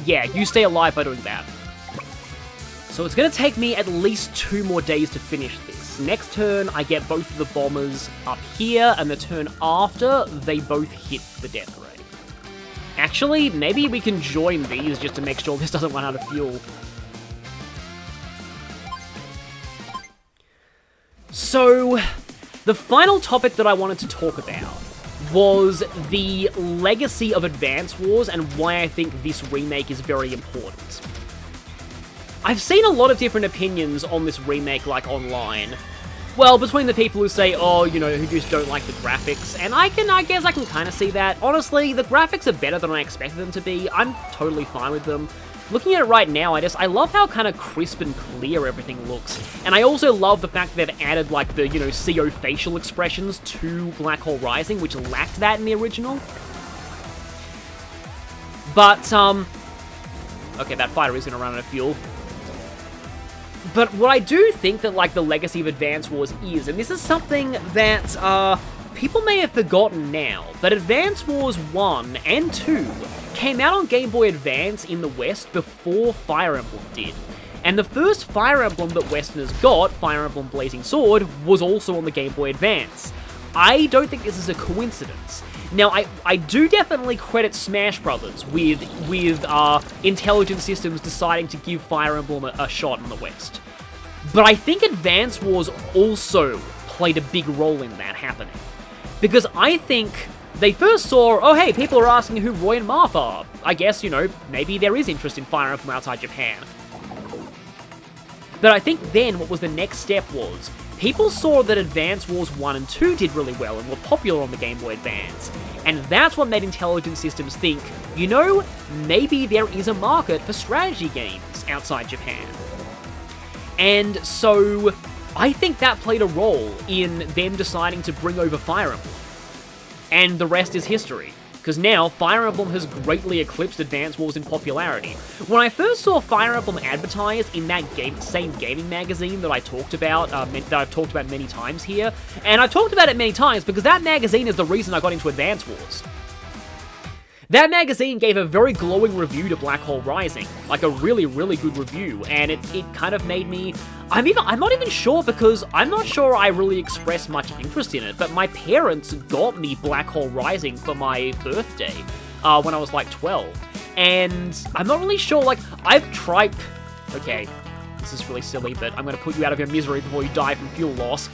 yeah, you stay alive by doing that. So it's gonna take me at least 2 more days to finish this. Next turn, I get both of the bombers up here, and the turn after, they both hit the death ray. Actually, maybe we can join these just to make sure this doesn't run out of fuel. So, the final topic that I wanted to talk about was the legacy of Advance Wars and why I think this remake is very important. I've seen a lot of different opinions on this remake, like, online. Well, between the people who say, oh, you know, who just don't like the graphics, and I guess I can kind of see that. Honestly, the graphics are better than I expected them to be. I'm totally fine with them. Looking at it right now, I love how kind of crisp and clear everything looks. And I also love the fact that they've added, like, the, you know, CO facial expressions to Black Hole Rising, which lacked that in the original. But, okay, that fighter is going to run out of fuel. But what I do think that, like, the legacy of Advance Wars is, and this is something that, people may have forgotten now, but Advance Wars 1 and 2 came out on Game Boy Advance in the West before Fire Emblem did. And the first Fire Emblem that Westerners got, Fire Emblem Blazing Sword, was also on the Game Boy Advance. I don't think this is a coincidence. Now, I do definitely credit Smash Brothers with Intelligent Systems deciding to give Fire Emblem a shot in the West. But I think Advance Wars also played a big role in that happening. Because I think they first saw, oh hey, people are asking who Roy and Marth are. I guess, you know, maybe there is interest in Fire Emblem outside Japan. But I think then what was the next step was, people saw that Advance Wars 1 and 2 did really well and were popular on the Game Boy Advance. And that's what made Intelligent Systems think, you know, maybe there is a market for strategy games outside Japan. And so, I think that played a role in them deciding to bring over Fire Emblem. And the rest is history. Because now, Fire Emblem has greatly eclipsed Advance Wars in popularity. When I first saw Fire Emblem advertised in that same gaming magazine that I talked about, that I've talked about many times here, and I've talked about it many times because that magazine is the reason I got into Advance Wars. That magazine gave a very glowing review to Black Hole Rising, like a really, really good review, and it kind of made me... I'm not even sure because I'm not sure I really expressed much interest in it, but my parents got me Black Hole Rising for my birthday when I was like 12, and I'm not really sure, like, I've tried... Okay, this is really silly, but I'm gonna put you out of your misery before you die from fuel loss.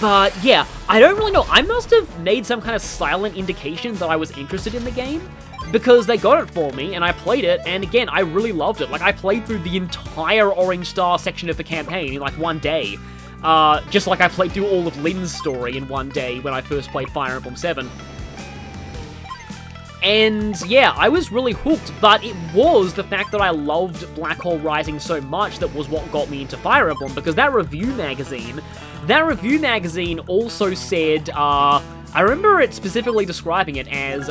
But yeah, I don't really know. I must have made some kind of silent indication that I was interested in the game, because they got it for me, and I played it, and again, I really loved it. Like, I played through the entire Orange Star section of the campaign in, like, one day. Just like I played through all of Lynn's story in one day when I first played Fire Emblem 7. And yeah, I was really hooked, but it was the fact that I loved Black Hole Rising so much that was what got me into Fire Emblem, because that review magazine also said, I remember it specifically describing it as,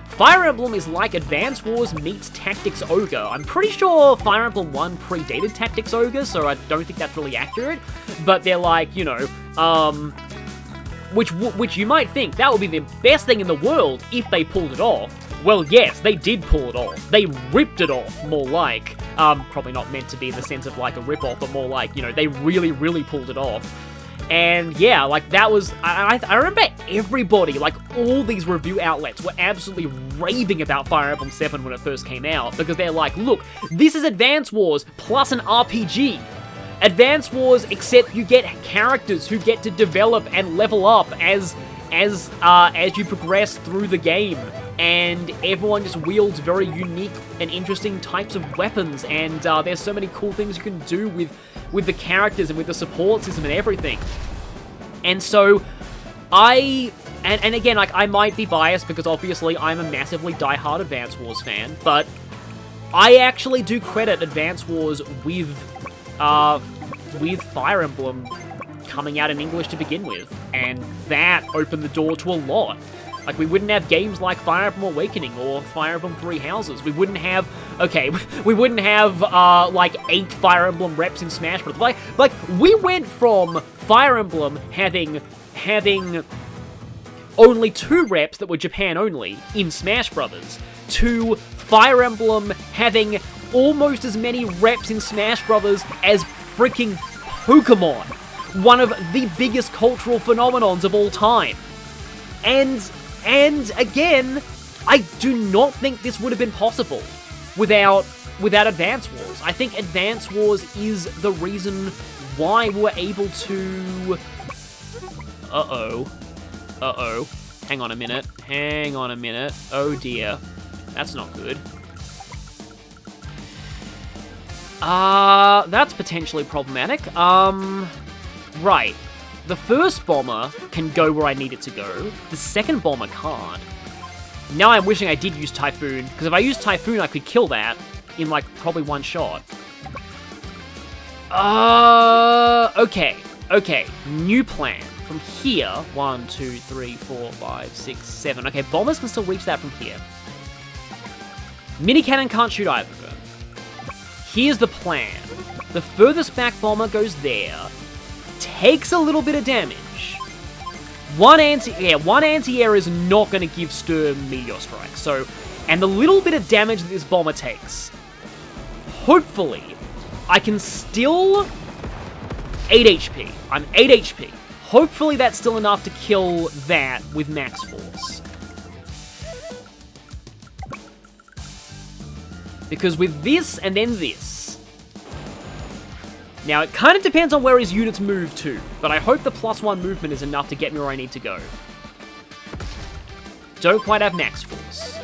Fire Emblem is like Advance Wars meets Tactics Ogre. I'm pretty sure Fire Emblem 1 predated Tactics Ogre, so I don't think that's really accurate, but they're like, you know, which you might think that would be the best thing in the world if they pulled it off. Well, yes, they did pull it off. They ripped it off, more like. Probably not meant to be in the sense of like a rip-off, but more like, you know, they really, really pulled it off. And yeah, like that was, I remember everybody, like all these review outlets were absolutely raving about Fire Emblem 7 when it first came out, because they're like, look, this is Advance Wars plus an RPG. Advance Wars, except you get characters who get to develop and level up as you progress through the game, and everyone just wields very unique and interesting types of weapons, and there's so many cool things you can do with the characters and with the support system and everything. And so, and again, like, I might be biased because obviously I'm a massively die-hard Advance Wars fan, but I actually do credit Advance Wars with Fire Emblem coming out in English to begin with, and that opened the door to a lot. Like, we wouldn't have games like Fire Emblem Awakening or Fire Emblem Three Houses. We wouldn't have, like 8 Fire Emblem reps in Smash Bros. Like, we went from Fire Emblem having only 2 reps that were Japan only in Smash Bros. To Fire Emblem having almost as many reps in Smash Bros. As freaking Pokemon. One of the biggest cultural phenomenons of all time. And again, I do not think this would have been possible without Advance Wars. I think Advance Wars is the reason why we're able to... Uh-oh. Hang on a minute. Oh dear. That's not good. That's potentially problematic. Right. The first bomber can go where I need it to go. The second bomber can't. Now I'm wishing I did use Typhoon, because if I used Typhoon, I could kill that in, like, probably one shot. Okay. New plan. From here, 1, 2, 3, 4, 5, 6, 7. Okay, bombers can still reach that from here. Mini cannon can't shoot either of them. Here's the plan. The furthest back bomber goes there. Takes a little bit of damage. One anti-air is not going to give Sturm Meteor Strike. So, and the little bit of damage that this bomber takes, hopefully, I can still... 8 HP. I'm 8 HP. Hopefully that's still enough to kill that with max force. Because with this and then this... Now, it kind of depends on where his units move to, but I hope the +1 movement is enough to get me where I need to go. Don't quite have max force.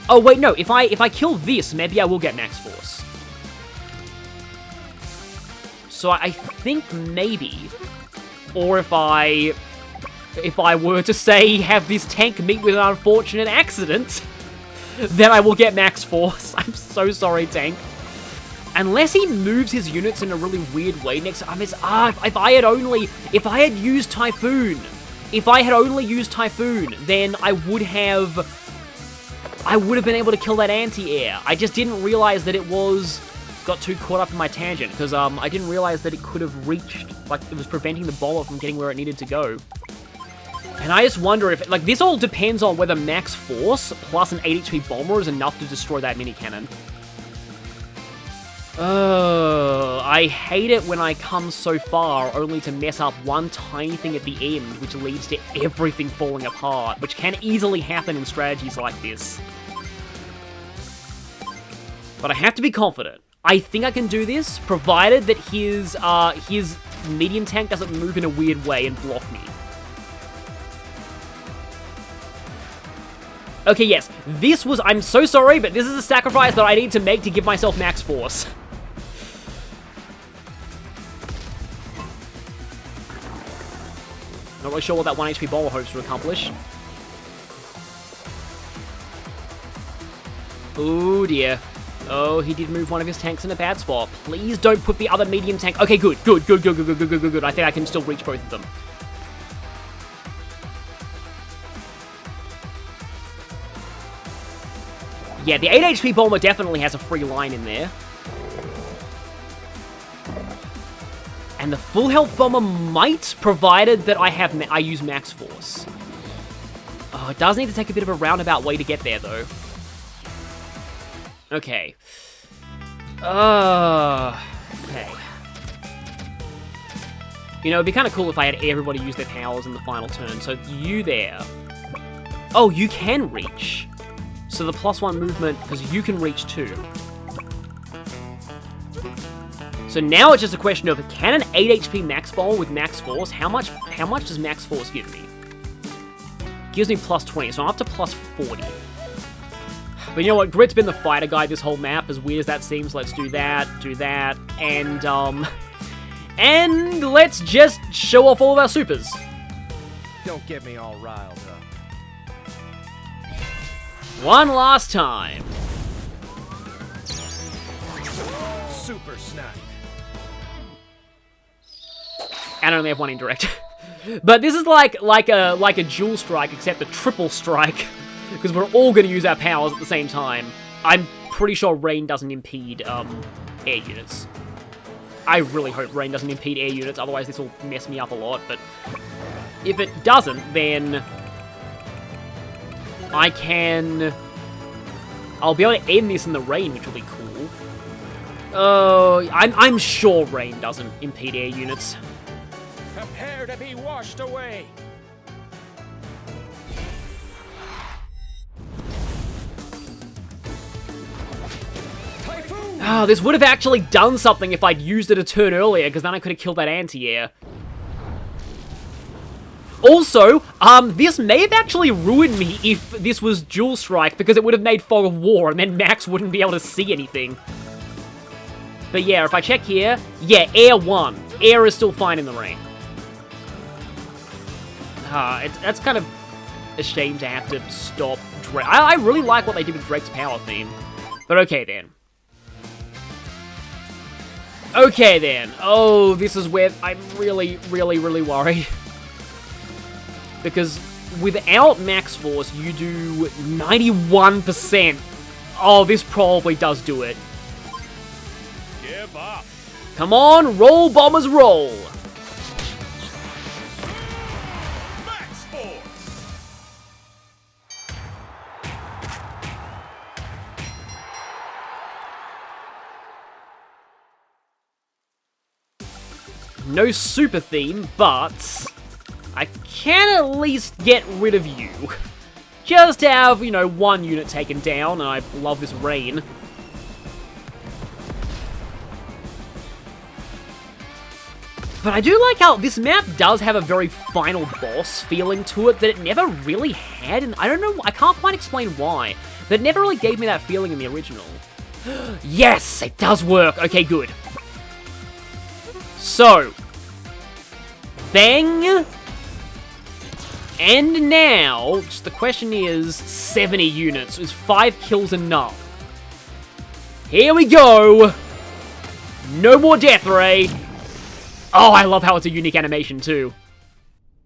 Oh, wait, no. If I kill this, maybe I will get max force. So I think maybe... Or if I were to, say, have this tank meet with an unfortunate accident, then I will get max force. I'm so sorry, tank. Unless he moves his units in a really weird way next time. If I had used Typhoon, then I would have been able to kill that anti-air. I just didn't realize that got too caught up in my tangent, because I didn't realize that it could have reached, like, it was preventing the bomber from getting where it needed to go. And I just wonder if, like, this all depends on whether max force plus an 8 HP bomber is enough to destroy that mini cannon. I hate it when I come so far only to mess up one tiny thing at the end, which leads to everything falling apart, which can easily happen in strategies like this. But I have to be confident. I think I can do this, provided that his medium tank doesn't move in a weird way and block me. Okay, yes, I'm so sorry, but this is a sacrifice that I need to make to give myself max force. Not really sure what that 1 HP bowler hopes to accomplish. Oh dear. Oh, he did move one of his tanks in a bad spot. Please don't put the other medium tank... Okay, good. I think I can still reach both of them. Yeah, the 8 HP bomber definitely has a free line in there. And the full health bomber might, provided that I use max force. Oh, it does need to take a bit of a roundabout way to get there, though. Okay. Okay. You know, it'd be kind of cool if I had everybody use their powers in the final turn. So, you there. Oh, you can reach. So the +1 movement, because you can reach too. So now it's just a question of, can an 8 HP max ball with max force, how much does max force give me? Gives me +20, so I'm up to +40. But you know what, Grit's been the fighter guy this whole map, as weird as that seems. Let's do that, and let's just show off all of our supers. Don't get me all riled up. One last time. Super snipe. And I only have one indirect. But this is like a dual strike, except a triple strike. Because we're all going to use our powers at the same time. I'm pretty sure rain doesn't impede air units. I really hope rain doesn't impede air units, otherwise this will mess me up a lot. But if it doesn't, then I'll be able to end this in the rain, which will be cool. I'm sure rain doesn't impede air units. Prepare to be washed away. Oh, this would have actually done something if I'd used it a turn earlier, because then I could have killed that anti-air. Also, this may have actually ruined me if this was dual strike, because it would have made Fog of War, and then Max wouldn't be able to see anything. But yeah, if I check here, yeah, air 1. Air is still fine in the rain. That's kind of a shame to have to stop Drake. I really like what they did with Drake's power theme. But okay then. Okay then. Oh, this is where I'm really worried. Because without max force, you do 91%. Oh, this probably does do it. Give up. Come on, roll, bombers, roll. Max force. No super theme, but I can at least get rid of you. Just have, you know, one unit taken down, and I love this rain. But I do like how this map does have a very final boss feeling to it that it never really had, and I don't know, I can't quite explain why, but it never really gave me that feeling in the original. Yes, it does work. Okay, good. So, bang, and now, just the question is, 70 units. Is 5 kills enough? Here we go! No more death ray! Oh, I love how it's a unique animation, too.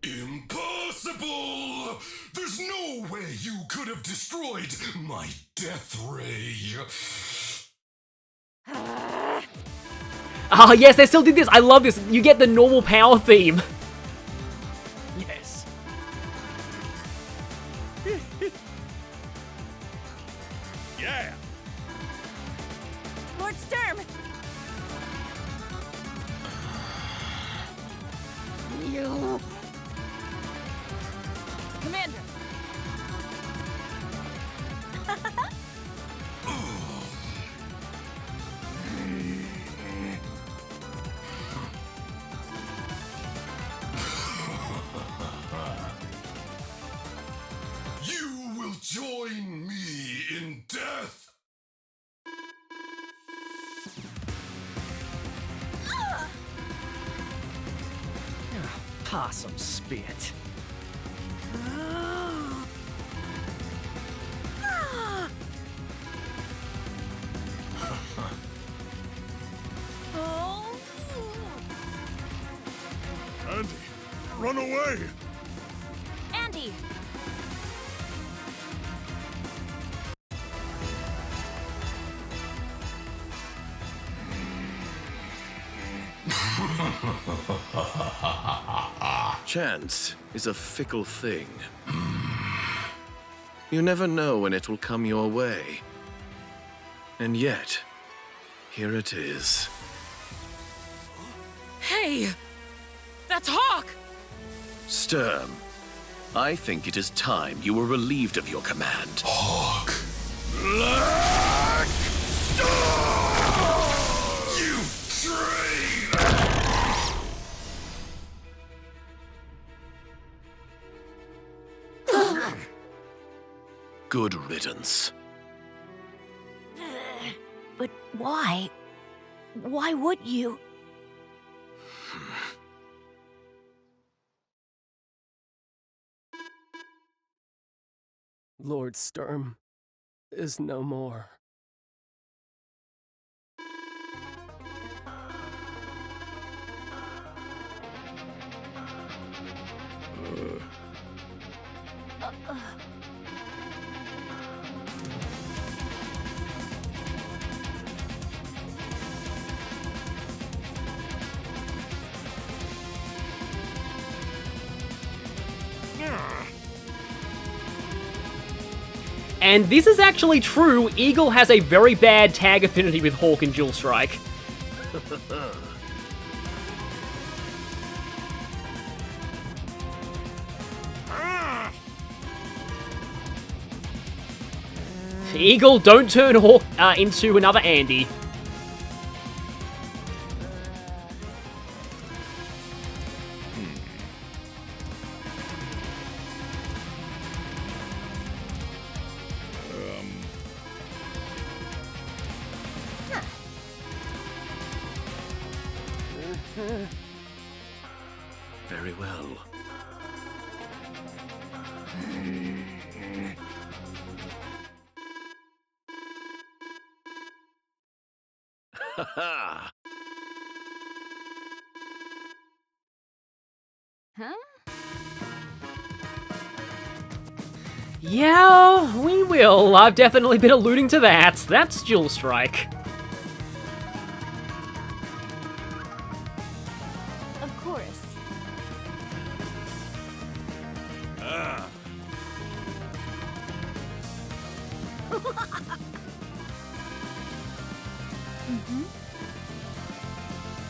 Impossible! There's no way you could have destroyed my death ray. Ah, yes, they still did this. I love this. You get the normal power theme. Yes. Yeah. Lord Sturm! You... Commander! You will join me in death. Possum spit. Oh. Andy, run away. Andy! Chance is a fickle thing. You never know when it will come your way. And yet, here it is. Hey! That's Hawk! Sturm, I think it is time you were relieved of your command. Hawk. Black You traitor! Good riddance. But why? Why would you? Lord Sturm is no more. And this is actually true. Eagle has a very bad tag affinity with Hawk and Dual Strike. Eagle, don't turn Hawk into another Andy. Very well. Ha ha! Huh? Yeah, we will. I've definitely been alluding to that. That's Dual Strike. Of course.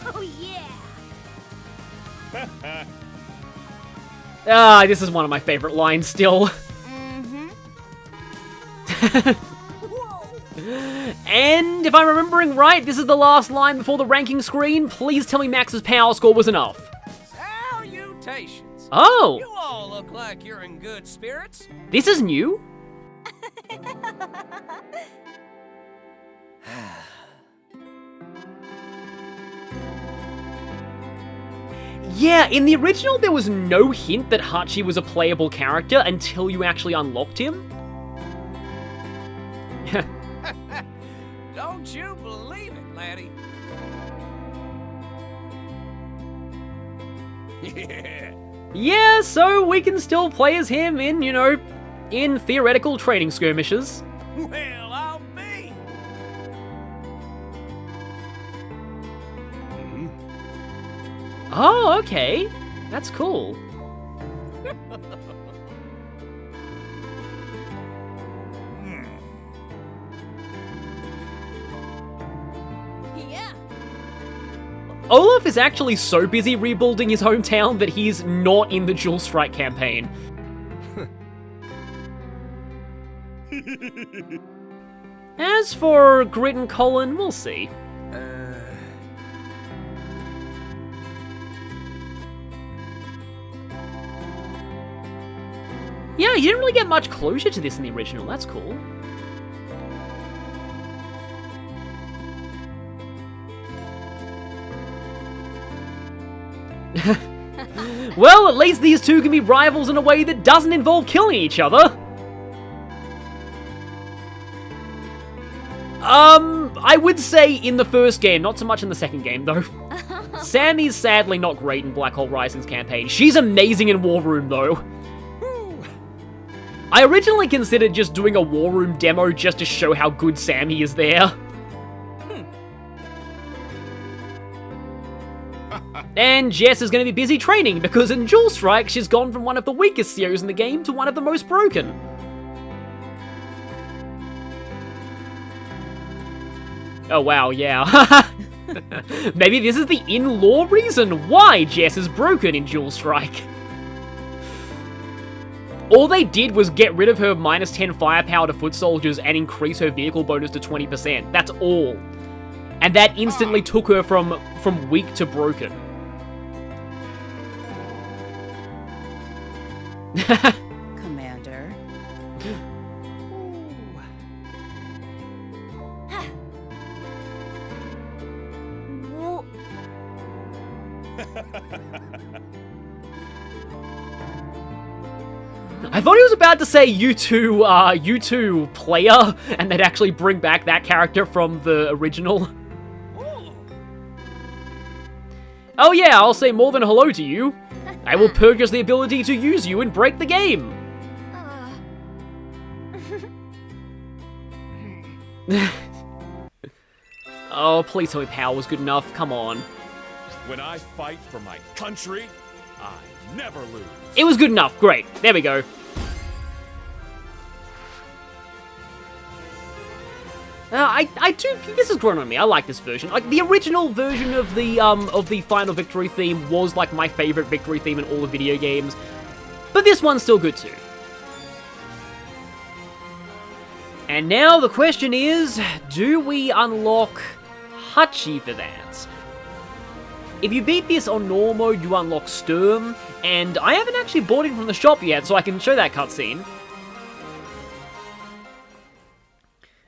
Oh yeah! Ah, this is one of my favorite lines still. And if I'm remembering right, this is the last line before the ranking screen. Please tell me Max's power score was enough. Salutations. Oh, You all look like you're in good spirits. this is new. Yeah, in the original there was no hint that Hachi was a playable character until you actually unlocked him. Don't you believe it, laddie? Yeah. Yeah, so we can still play as him in, you know, in theoretical training skirmishes. Well, I'll be. Oh, okay. That's cool. Yeah. Olaf is actually so busy rebuilding his hometown that he's not in the Jewel Strike campaign. As for Grit and Colin, we'll see. Yeah, you didn't really get much closure to this in the original, that's cool. Well, at least these two can be rivals in a way that doesn't involve killing each other. I would say in the first game, not so much in the second game, though. Sammy's sadly not great in Black Hole Rising's campaign. She's amazing in War Room, though. I originally considered just doing a War Room demo just to show how good Sammy is there. And Jess is going to be busy training because in Jewel Strike, she's gone from one of the weakest COs in the game to one of the most broken. Oh wow, yeah. Maybe this is the in-law reason why Jess is broken in Jewel Strike. All they did was get rid of her -10 firepower to foot soldiers and increase her vehicle bonus to 20%. That's all. And that instantly took her from weak to broken. Commander. I thought he was about to say you two player, and they'd actually bring back that character from the original. Oh yeah, I'll say more than hello to you. I will purchase the ability to use you and break the game. Oh, please tell me power was good enough. Come on. When I fight for my country, I never lose. It was good enough. Great. There we go. I do. This is growing on me. I like this version. Like the original version of the final victory theme was like my favorite victory theme in all the video games, but this one's still good too. And now the question is, do we unlock Hachi for that? If you beat this on normal mode, you unlock Sturm, and I haven't actually bought it from the shop yet, so I can show that cutscene.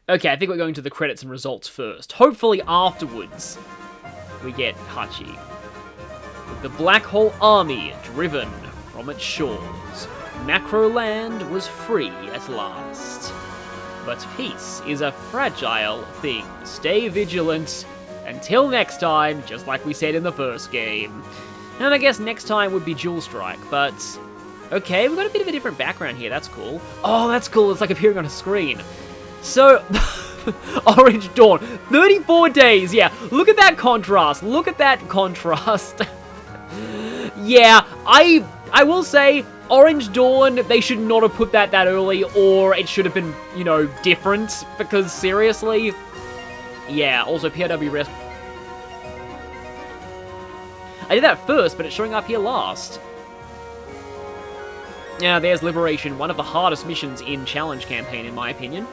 Okay, I think we're going to the credits and results first. Hopefully afterwards, we get Hachi. With the Black Hole Army driven from its shores, Macroland was free at last. But peace is a fragile thing. Stay vigilant. Until next time, just like we said in the first game. And I guess next time would be Jewel Strike, but... Okay, we've got a bit of a different background here, that's cool. Oh, that's cool, it's like appearing on a screen. So, Orange Dawn, 34 days, yeah, look at that contrast, Yeah, I will say, Orange Dawn, they should not have put that early, or it should have been, you know, different, because seriously, yeah, also POW rest. I did that first, but it's showing up here last. Now, there's Liberation, one of the hardest missions in Challenge Campaign, in my opinion.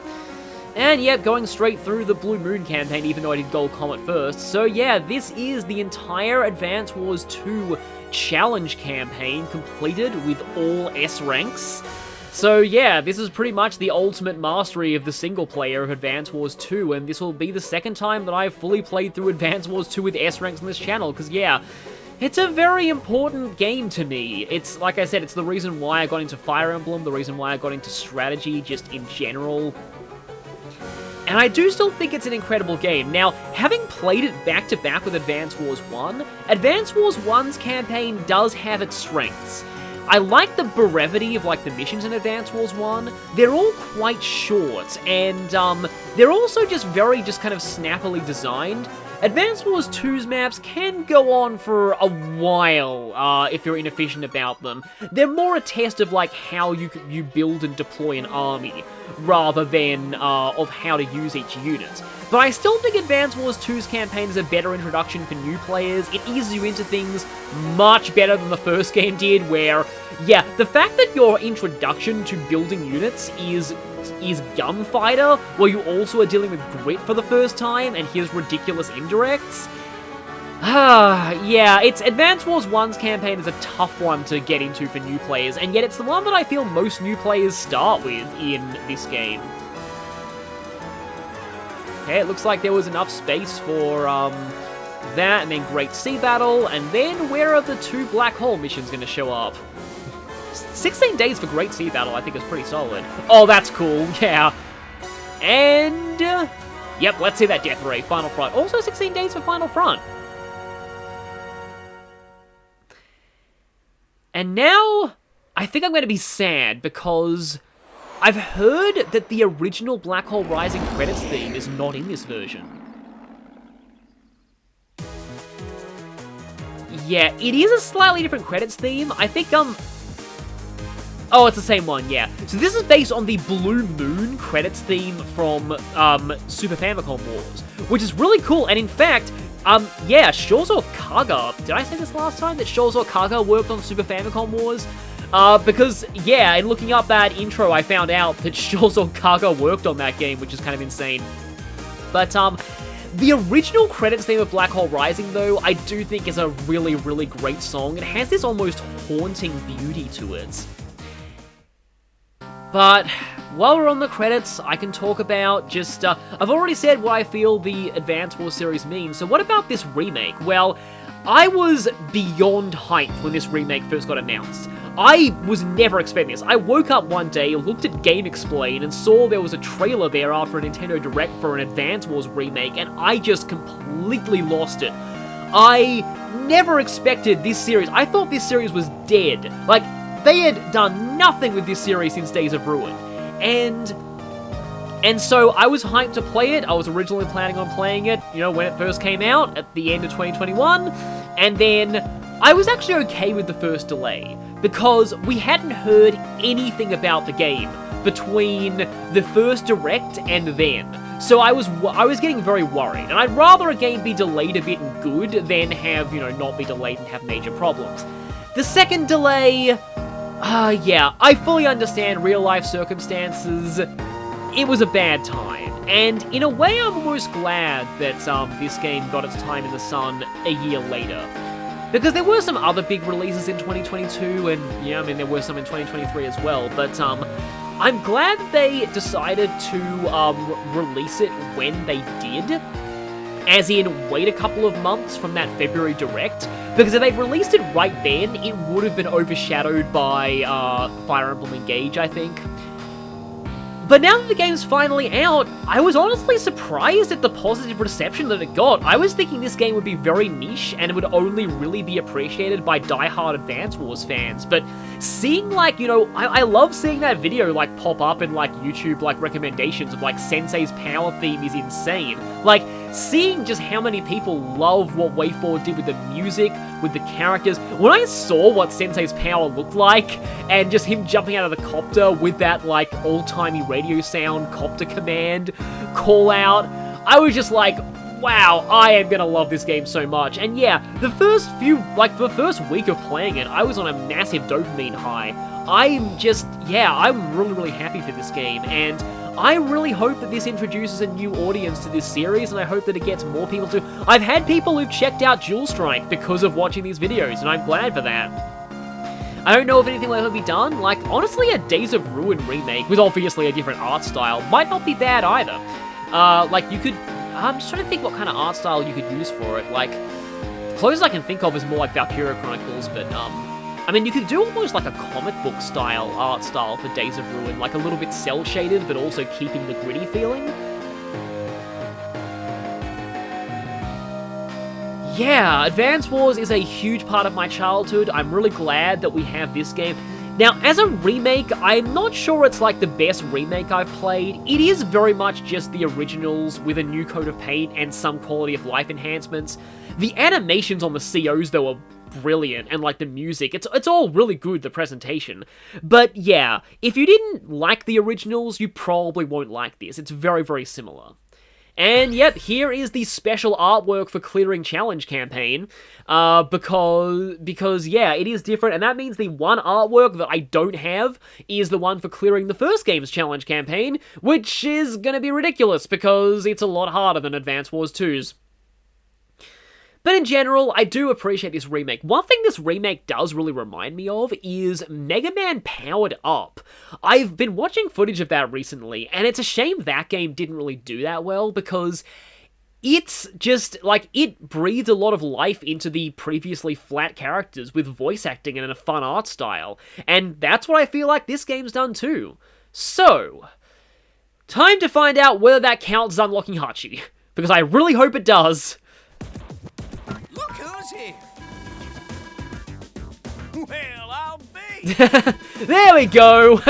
And yep, going straight through the Blue Moon campaign, even though I did Gold Comet first. So yeah, this is the entire Advance Wars 2 Challenge campaign completed with all S ranks. So yeah, this is pretty much the ultimate mastery of the single player of Advance Wars 2, and this will be the second time that I've fully played through Advance Wars 2 with S ranks on this channel, because yeah, it's a very important game to me. It's, like I said, it's the reason why I got into Fire Emblem, the reason why I got into strategy just in general. And I do still think it's an incredible game. Now, having played it back-to-back with Advance Wars 1, Advance Wars 1's campaign does have its strengths. I like the brevity of, like, the missions in Advance Wars 1. They're all quite short, and, they're also just very, kind of snappily designed. Advance Wars 2's maps can go on for a while, if you're inefficient about them. They're more a test of, like, how you build and deploy an army, rather than, of how to use each unit. But I still think Advance Wars 2's campaign is a better introduction for new players. It eases you into things much better than the first game did, where, yeah, the fact that your introduction to building units is gunfighter, while you also are dealing with grit for the first time, and here's ridiculous indirects. Yeah, it's Advance Wars 1's campaign is a tough one to get into for new players, and yet it's the one that I feel most new players start with in this game. Okay, it looks like there was enough space for, that, and then Great Sea Battle, and then where are the 2 Black Hole missions gonna show up? 16 days for Great Sea Battle, I think, is pretty solid. Oh, that's cool, yeah. And, yep, let's see that Death Ray, Final Front. Also 16 days for Final Front. And now, I think I'm going to be sad, because I've heard that the original Black Hole Rising credits theme is not in this version. Yeah, it is a slightly different credits theme. I think, oh, it's the same one, yeah. So this is based on the Blue Moon credits theme from, Super Famicom Wars, which is really cool, and in fact, yeah, Shozo Kaga, did I say this last time, that Shozo Kaga worked on Super Famicom Wars? Because, yeah, in looking up that intro, I found out that Shozo Kaga worked on that game, which is kind of insane. But, the original credits theme of Black Hole Rising, though, I do think is a really, really great song. It has this almost haunting beauty to it. But while we're on the credits, I can talk about just, I've already said what I feel the Advance Wars series means, so what about this remake? Well, I was beyond hyped when this remake first got announced. I was never expecting this. I woke up one day, looked at Game Explain, and saw there was a trailer there after a Nintendo Direct for an Advance Wars remake, and I just completely lost it. I never expected this series. I thought this series was dead. Like, they had done nothing with this series since Days of Ruin. And so I was hyped to play it. I was originally planning on playing it, you know, when it first came out at the end of 2021. And then I was actually okay with the first delay, because we hadn't heard anything about the game between the first Direct and then. So I was getting very worried, and I'd rather a game be delayed a bit and good than have, you know, not be delayed and have major problems. The second delay, yeah, I fully understand real-life circumstances. It was a bad time, and in a way I'm almost glad that this game got its time in the sun a year later. Because there were some other big releases in 2022, and, yeah, I mean, there were some in 2023 as well, but I'm glad they decided to release it when they did, as in wait a couple of months from that February Direct, because if they'd released it right then, it would have been overshadowed by Fire Emblem Engage, I think. But now that the game's finally out, I was honestly surprised at the positive reception that it got. I was thinking this game would be very niche, and it would only really be appreciated by die-hard Advance Wars fans, but seeing, like, you know, I love seeing that video, like, pop up in, like, YouTube, like, recommendations of, like, Sensei's power theme is insane. Like, seeing just how many people love what WayForward did with the music, with the characters. When I saw what Sensei's power looked like, and just him jumping out of the copter with that, like, old-timey radio sound, copter command, call out, I was just like, wow, I am gonna love this game so much. And yeah, the first week of playing it, I was on a massive dopamine high. I'm really happy for this game, and I really hope that this introduces a new audience to this series, and I hope that it gets more people to... I've had people who've checked out Jewel Strike because of watching these videos, and I'm glad for that. I don't know if anything like that will be done. Like, honestly, a Days of Ruin remake, with obviously a different art style, might not be bad either. You could... I'm just trying to think what kind of art style you could use for it. Like, the closest I can think of is more like Valkyria Chronicles, but, I mean, you could do almost like a comic book style art style for Days of Ruin, like a little bit cel-shaded, but also keeping the gritty feeling. Yeah, Advance Wars is a huge part of my childhood. I'm really glad that we have this game. Now, as a remake, I'm not sure it's like the best remake I've played. It is very much just the originals with a new coat of paint and some quality of life enhancements. The animations on the COs, though, are brilliant, and like the music, it's all really good, the presentation. But yeah, if you didn't like the originals, you probably won't like this. It's very, very similar. And yep, here is the special artwork for Clearing Challenge campaign, because yeah, it is different, and that means the one artwork that I don't have is the one for Clearing the first game's challenge campaign, which is gonna be ridiculous, because it's a lot harder than Advance Wars 2's. But in general, I do appreciate this remake. One thing this remake does really remind me of is Mega Man Powered Up. I've been watching footage of that recently, and it's a shame that game didn't really do that well, because it's just, like, it breathed a lot of life into the previously flat characters with voice acting and a fun art style. And that's what I feel like this game's done too. So, time to find out whether that counts as unlocking Hachi, because I really hope it does. Look who's here. Well, I'll be. There we go.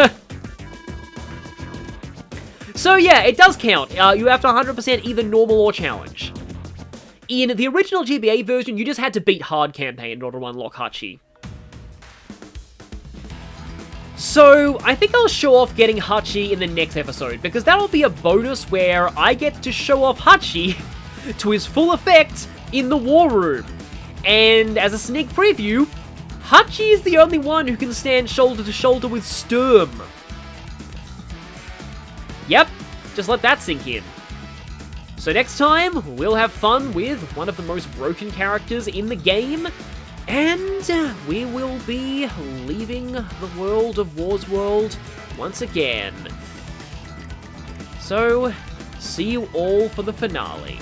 So yeah, it does count. You have to 100% either normal or challenge. In the original GBA version, you just had to beat hard campaign in order to unlock Hachi. So, I think I'll show off getting Hachi in the next episode, because that'll be a bonus where I get to show off Hachi to his full effect in the war room. And as a sneak preview, Hachi is the only one who can stand shoulder to shoulder with Sturm. Yep, just let that sink in. So next time, we'll have fun with one of the most broken characters in the game, and we will be leaving the world of War's World once again. So, see you all for the finale.